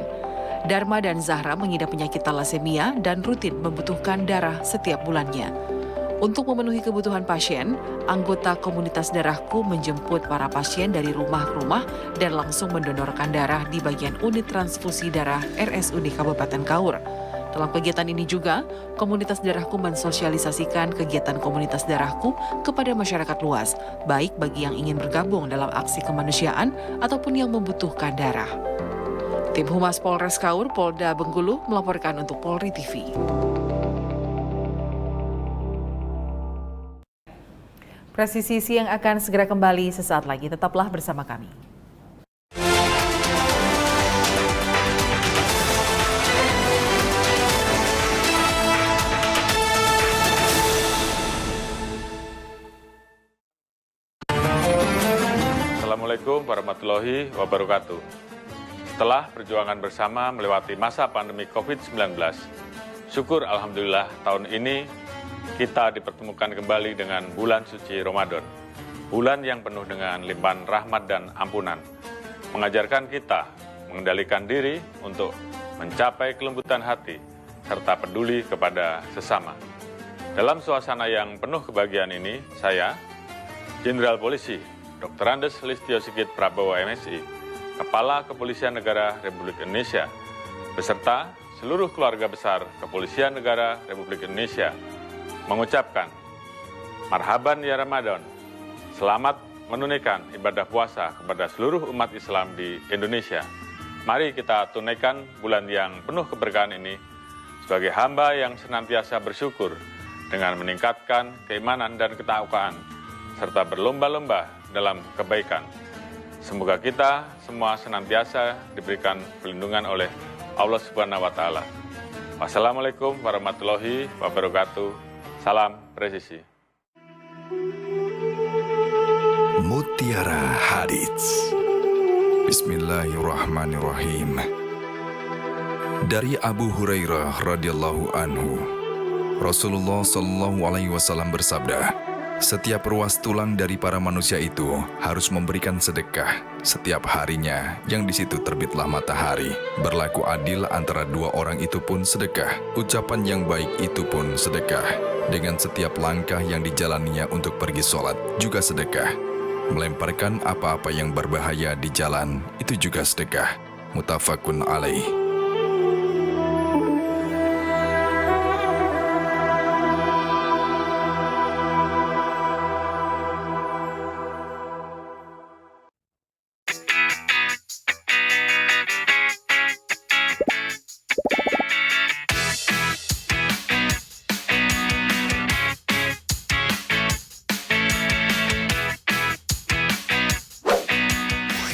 Dharma dan Zahra mengidap penyakit talasemia dan rutin membutuhkan darah setiap bulannya. Untuk memenuhi kebutuhan pasien, anggota komunitas Darahku menjemput para pasien dari rumah ke rumah dan langsung mendonorkan darah di bagian unit transfusi darah RSUD Kabupaten Kaur. Dalam kegiatan ini juga, komunitas Darahku mensosialisasikan kegiatan komunitas Darahku kepada masyarakat luas, baik bagi yang ingin bergabung dalam aksi kemanusiaan ataupun yang membutuhkan darah. Tim Humas Polres Kaur, Polda Bengkulu melaporkan untuk Polri TV. Presisi Siang akan segera kembali sesaat lagi. Tetaplah bersama kami. Assalamualaikum warahmatullahi wabarakatuh. Setelah perjuangan bersama melewati masa pandemi COVID-19, syukur Alhamdulillah tahun ini kita dipertemukan kembali dengan bulan suci Ramadan. Bulan yang penuh dengan limpahan rahmat dan ampunan. Mengajarkan kita mengendalikan diri untuk mencapai kelembutan hati, serta peduli kepada sesama. Dalam suasana yang penuh kebahagiaan ini, saya, Jenderal Polisi Dr. Andes Listio Sigit Prabowo MSI, Kepala Kepolisian Negara Republik Indonesia, beserta seluruh keluarga besar Kepolisian Negara Republik Indonesia, mengucapkan Marhaban ya Ramadan, selamat menunaikan ibadah puasa kepada seluruh umat Islam di Indonesia. Mari kita tunaikan bulan yang penuh keberkahan ini sebagai hamba yang senantiasa bersyukur dengan meningkatkan keimanan dan ketakwaan, serta berlomba-lomba dalam kebaikan. Semoga kita semua senantiasa diberikan perlindungan oleh Allah Subhanahu wa Ta'ala. Wassalamualaikum warahmatullahi wabarakatuh. Salam presisi. Mutiara Hadits. Bismillahirrahmanirrahim. Dari Abu Hurairah radhiyallahu anhu, Rasulullah Shallallahu alaihi wasallam bersabda, setiap ruas tulang dari para manusia itu harus memberikan sedekah setiap harinya yang di situ terbitlah matahari. Berlaku adil antara dua orang itu pun sedekah. Ucapan yang baik itu pun sedekah. Dengan setiap langkah yang dijalaninya untuk pergi sholat juga sedekah. Melemparkan apa-apa yang berbahaya di jalan itu juga sedekah. Muttafaqun alaih.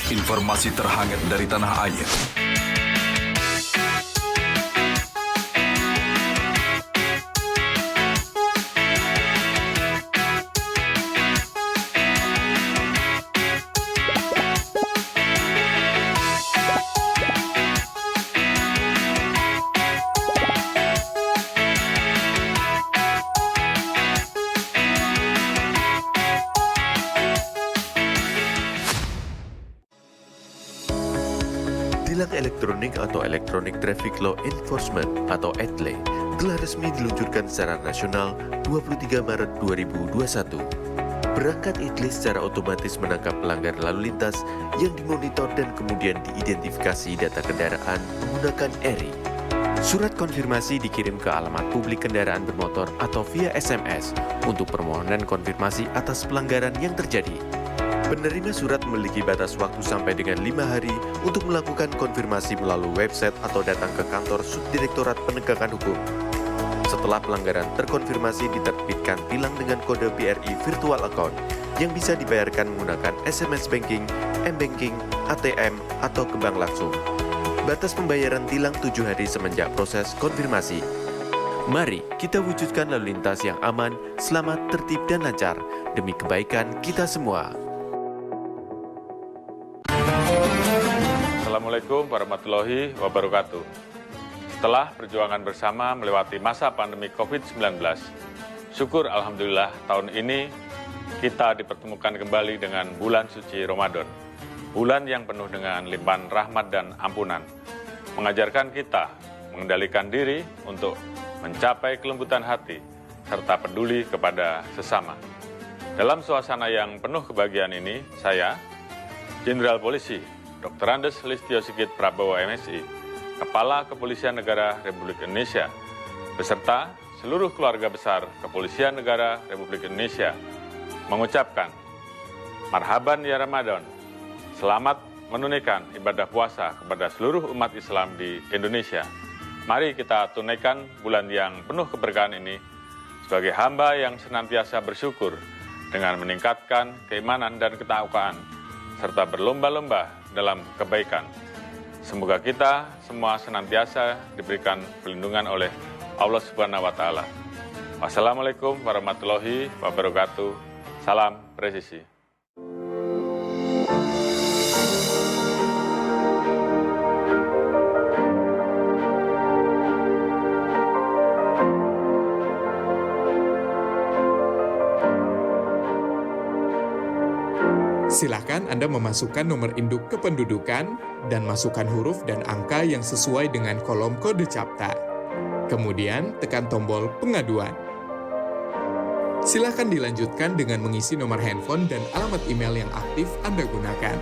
Informasi terhangat dari tanah air. Tilang elektronik atau Electronic Traffic Law Enforcement atau ETLE telah resmi diluncurkan secara nasional 23 Maret 2021. Perangkat ETLE secara otomatis menangkap pelanggar lalu lintas yang dimonitor dan kemudian diidentifikasi data kendaraan menggunakan ERI. Surat konfirmasi dikirim ke alamat publik kendaraan bermotor atau via SMS untuk permohonan konfirmasi atas pelanggaran yang terjadi. Penerima surat memiliki batas waktu sampai dengan 5 hari untuk melakukan konfirmasi melalui website atau datang ke kantor Subdirektorat Penegakan Hukum. Setelah pelanggaran terkonfirmasi, diterbitkan tilang dengan kode BRI Virtual Account yang bisa dibayarkan menggunakan SMS Banking, M-Banking, ATM, atau ke bank langsung. Batas pembayaran tilang 7 hari semenjak proses konfirmasi. Mari kita wujudkan lalu lintas yang aman, selamat, tertib, dan lancar demi kebaikan kita semua. Assalamualaikum warahmatullahi wabarakatuh. Setelah perjuangan bersama melewati masa pandemi COVID-19, syukur Alhamdulillah tahun ini kita dipertemukan kembali dengan bulan suci Ramadan. Bulan yang penuh dengan limpahan rahmat dan ampunan, mengajarkan kita mengendalikan diri untuk mencapai kelembutan hati, serta peduli kepada sesama. Dalam suasana yang penuh kebahagiaan ini, saya, Jenderal Polisi Dr. Andes Listio Sigit Prabowo MSI, Kepala Kepolisian Negara Republik Indonesia, beserta seluruh keluarga besar Kepolisian Negara Republik Indonesia, mengucapkan Marhaban ya Ramadan, selamat menunaikan ibadah puasa kepada seluruh umat Islam di Indonesia. Mari kita tunaikan bulan yang penuh keberkahan ini sebagai hamba yang senantiasa bersyukur dengan meningkatkan keimanan dan ketakwaan, serta berlomba-lomba dalam kebaikan. Semoga kita semua senantiasa diberikan perlindungan oleh Allah Subhanahu wa Ta'ala. Wassalamualaikum warahmatullahi wabarakatuh. Salam presisi. Silakan Anda memasukkan nomor induk kependudukan dan masukkan huruf dan angka yang sesuai dengan kolom kode CAPTA. Kemudian tekan tombol pengaduan. Silakan dilanjutkan dengan mengisi nomor handphone dan alamat email yang aktif Anda gunakan.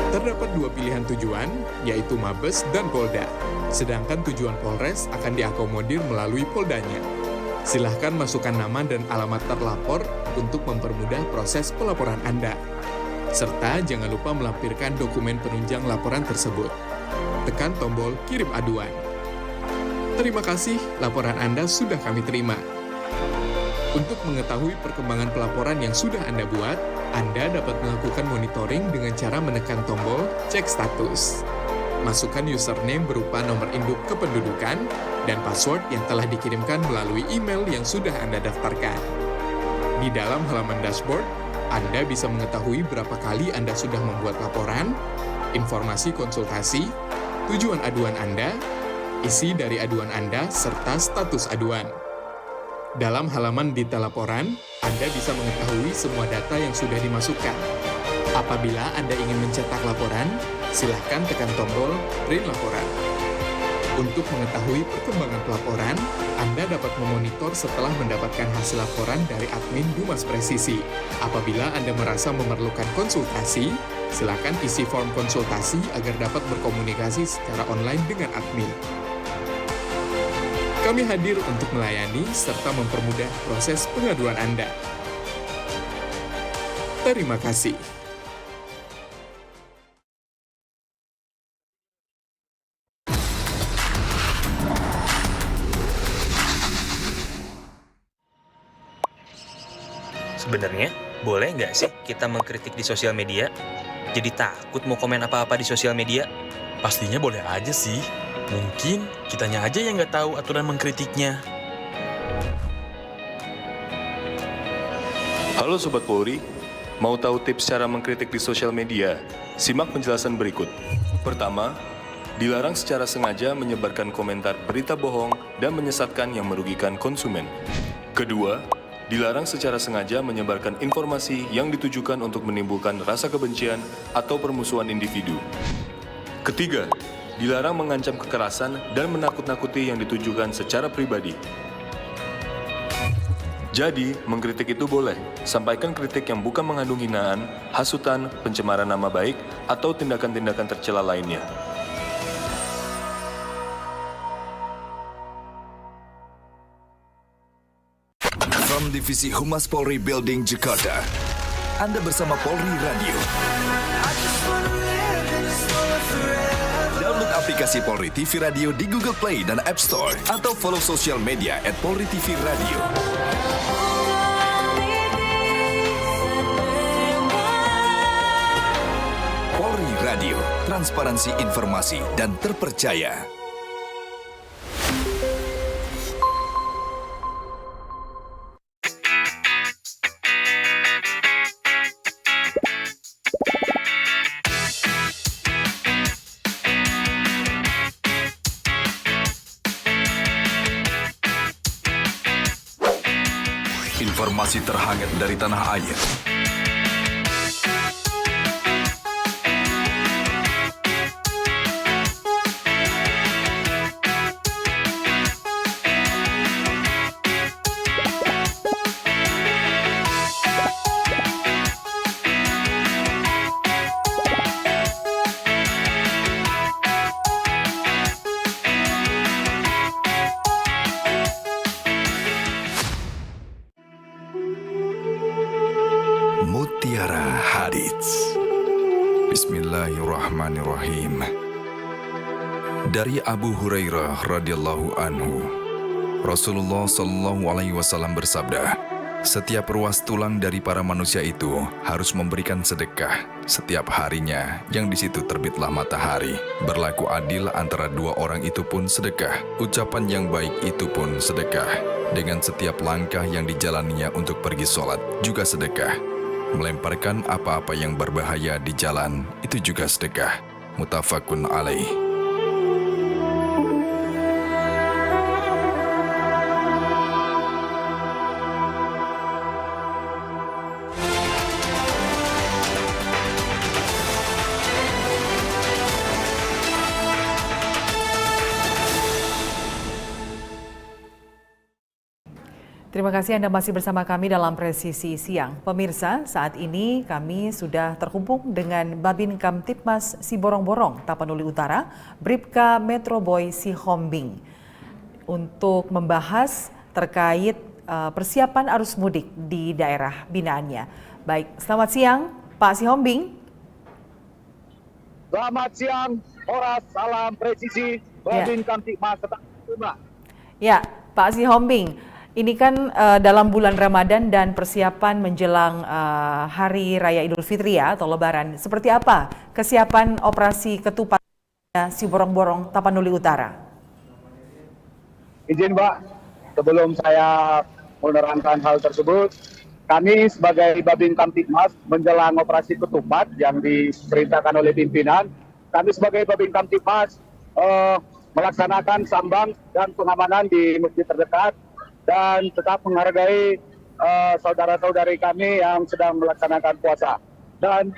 Terdapat 2 pilihan tujuan, yaitu Mabes dan Polda. Sedangkan tujuan Polres akan diakomodir melalui Poldanya. Silahkan masukkan nama dan alamat terlapor untuk mempermudah proses pelaporan Anda. Serta jangan lupa melampirkan dokumen penunjang laporan tersebut. Tekan tombol kirim aduan. Terima kasih, laporan Anda sudah kami terima. Untuk mengetahui perkembangan pelaporan yang sudah Anda buat, Anda dapat melakukan monitoring dengan cara menekan tombol cek status. Masukkan username berupa nomor induk kependudukan dan password yang telah dikirimkan melalui email yang sudah Anda daftarkan. Di dalam halaman dashboard, Anda bisa mengetahui berapa kali Anda sudah membuat laporan, informasi konsultasi, tujuan aduan Anda, isi dari aduan Anda, serta status aduan. Dalam halaman detail laporan, Anda bisa mengetahui semua data yang sudah dimasukkan. Apabila Anda ingin mencetak laporan, silakan tekan tombol print laporan. Untuk mengetahui perkembangan pelaporan, Anda dapat memonitor setelah mendapatkan hasil laporan dari admin Dumas Presisi. Apabila Anda merasa memerlukan konsultasi, silakan isi form konsultasi agar dapat berkomunikasi secara online dengan admin. Kami hadir untuk melayani serta mempermudah proses pengaduan Anda. Terima kasih. Sebenarnya, boleh nggak sih kita mengkritik di sosial media? Jadi takut mau komen apa-apa di sosial media? Pastinya boleh aja sih. Mungkin kitanya aja yang nggak tahu aturan mengkritiknya. Halo Sobat Polri, mau tahu tips cara mengkritik di sosial media? Simak penjelasan berikut. Pertama, dilarang secara sengaja menyebarkan komentar berita bohong dan menyesatkan yang merugikan konsumen. Kedua, dilarang secara sengaja menyebarkan informasi yang ditujukan untuk menimbulkan rasa kebencian atau permusuhan individu. Ketiga, dilarang mengancam kekerasan dan menakut-nakuti yang ditujukan secara pribadi. Jadi, mengkritik itu boleh. Sampaikan kritik yang bukan mengandung hinaan, hasutan, pencemaran nama baik, atau tindakan-tindakan tercela lainnya. From Divisi Humas Polri Building Jakarta, Anda bersama Polri Radio. Download aplikasi Polri TV Radio di Google Play dan App Store atau follow sosial media @Polri TV Radio. Polri Radio, transparansi informasi dan terpercaya. Informasi terhangat dari tanah air. Mutiara Hadits. Bismillahirrahmanirrahim. Dari Abu Hurairah radhiyallahu anhu, Rasulullah Shallallahu alaihi wasallam bersabda, setiap ruas tulang dari para manusia itu harus memberikan sedekah setiap harinya yang di situ terbitlah matahari. Berlaku adil antara dua orang itu pun sedekah. Ucapan yang baik itu pun sedekah. Dengan setiap langkah yang dijalaninya untuk pergi sholat juga sedekah. Melemparkan apa-apa yang berbahaya di jalan itu juga sedekah. Muttafaqun alaih. Terima kasih Anda masih bersama kami dalam Presisi Siang. Pemirsa, saat ini kami sudah terhubung dengan Babin Kamtipmas Siborong-Borong, Tapanuli Utara, Bribka Metro Boy Sihombing, untuk membahas terkait persiapan arus mudik di daerah binaannya. Baik, selamat siang Pak Sihombing. Selamat siang, Horas, salam presisi, Babin Kamtipmas. Ya, Pak Sihombing. Ini kan dalam bulan Ramadan dan persiapan menjelang Hari Raya Idul Fitri atau Lebaran. Seperti apa kesiapan operasi ketupat Siborong-Borong Tapanuli Utara? Izin Mbak, sebelum saya menerangkan hal tersebut, kami sebagai Babin Kamtipmas menjelang operasi ketupat yang diperintahkan oleh pimpinan, kami sebagai Babin Kamtipmas melaksanakan sambang dan pengamanan di masjid terdekat, dan tetap menghargai saudara-saudari kami yang sedang melaksanakan puasa. Dan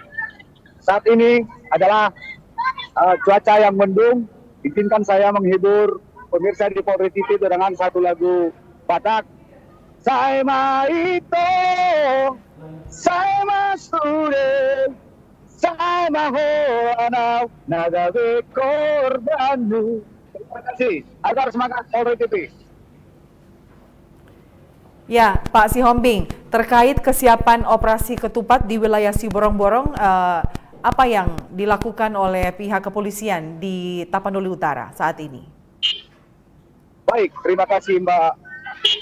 saat ini adalah cuaca yang mendung. Izinkan saya menghibur pemirsa di Polri TV dengan satu lagu Batak. Saya maito, saya masude, saya mahoanau, nagawe korbanmu. Terima kasih. Agar semangat Polri TV. Ya, Pak Sihombing, terkait kesiapan operasi ketupat di wilayah Siborong-Borong, apa yang dilakukan oleh pihak kepolisian di Tapanuli Utara saat ini? Baik, terima kasih Mbak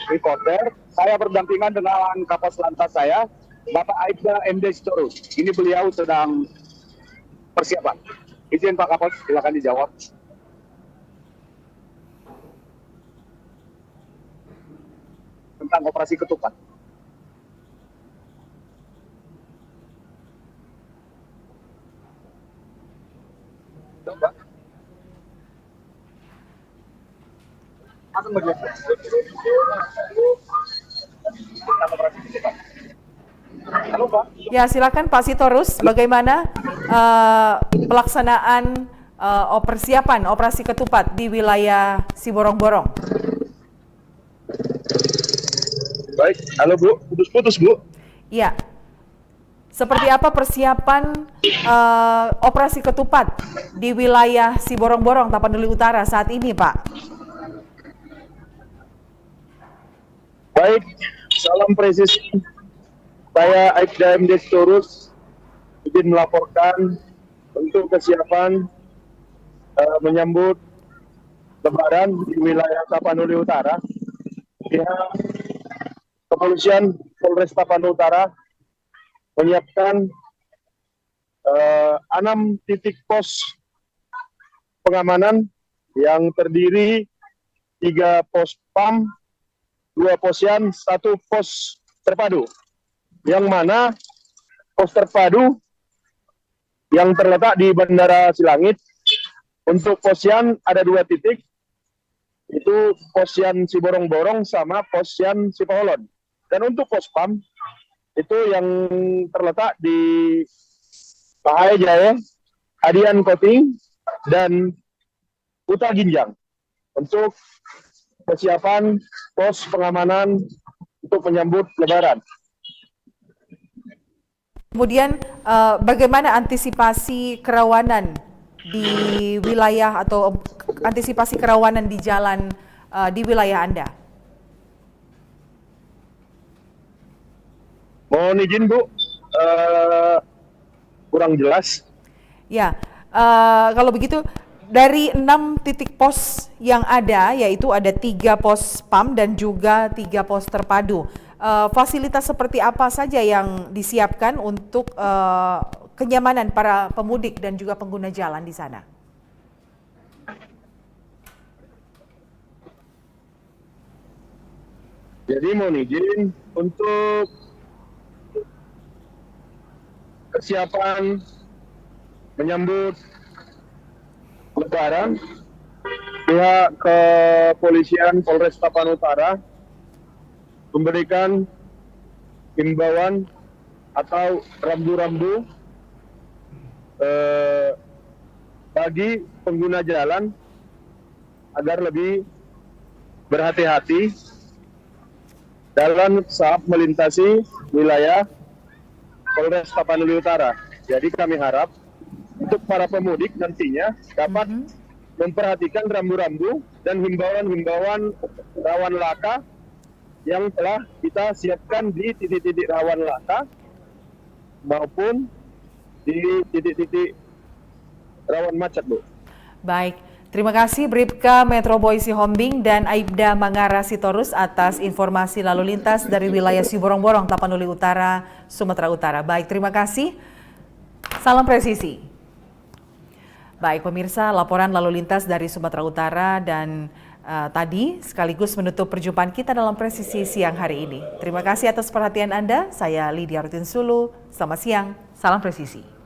reporter. Saya berdampingan dengan Kapos Lantas saya, Bapak Aibda MD Sitorus. Ini beliau sedang persiapan. Izin Pak Kapos, silakan dijawab. Tentang operasi ketupat. Coba. Akan menjelaskan. Tentang operasi ketupat. Halo Pak. Ya, silakan Pak Sitorus, bagaimana pelaksanaan persiapan operasi ketupat di wilayah Siborong-Borong? Baik, halo Bu, putus-putus Bu. Iya, seperti apa persiapan operasi ketupat di wilayah Siborong-Borong, Tapanuli Utara saat ini Pak? Baik, salam presisi. Saya Aibda MD Sitorus, izin melaporkan untuk kesiapan menyambut Lebaran di wilayah Tapanuli Utara. Pihak Kepolisian Polres Tapanuli Utara menyiapkan 6 titik pos pengamanan yang terdiri 3 pos PAM, 2 posyan, 1 pos terpadu. Yang mana pos terpadu yang terletak di Bandara Silangit. Untuk posyan ada 2 titik, itu posyan Siborong-Borong sama posyan Sipoholon. Dan untuk pos PAM itu yang terletak di Pahai Jaya, Adian Koting, dan Kuta Ginjang untuk persiapan pos pengamanan untuk menyambut Lebaran. Kemudian bagaimana antisipasi kerawanan di wilayah atau antisipasi kerawanan di jalan di wilayah Anda? Mohon izin Bu, kurang jelas. Ya, kalau begitu dari 6 titik pos yang ada, yaitu ada 3 pos PAM dan juga 3 pos terpadu. Fasilitas seperti apa saja yang disiapkan untuk kenyamanan para pemudik dan juga pengguna jalan di sana? Jadi mohon izin untuk kesiapan menyambut Lebaran, pihak kepolisian Polres Tapanuli Utara memberikan himbauan atau rambu-rambu bagi pengguna jalan agar lebih berhati-hati dalam saat melintasi wilayah Polres Tapanuli Utara. Jadi kami harap untuk para pemudik nantinya dapat memperhatikan rambu-rambu dan himbauan-himbauan rawan laka yang telah kita siapkan di titik-titik rawan laka maupun di titik-titik rawan macet, Bu. Baik, terima kasih Bribka Metro Boy Sihombing dan Aibda Mangara Sitorus atas informasi lalu lintas dari wilayah Siborong-Borong, Tapanuli Utara, Sumatera Utara. Baik, terima kasih. Salam presisi. Baik, pemirsa, laporan lalu lintas dari Sumatera Utara dan tadi sekaligus menutup perjumpaan kita dalam presisi siang hari ini. Terima kasih atas perhatian Anda. Saya Lydia Rutin Sulu. Selamat siang. Salam presisi.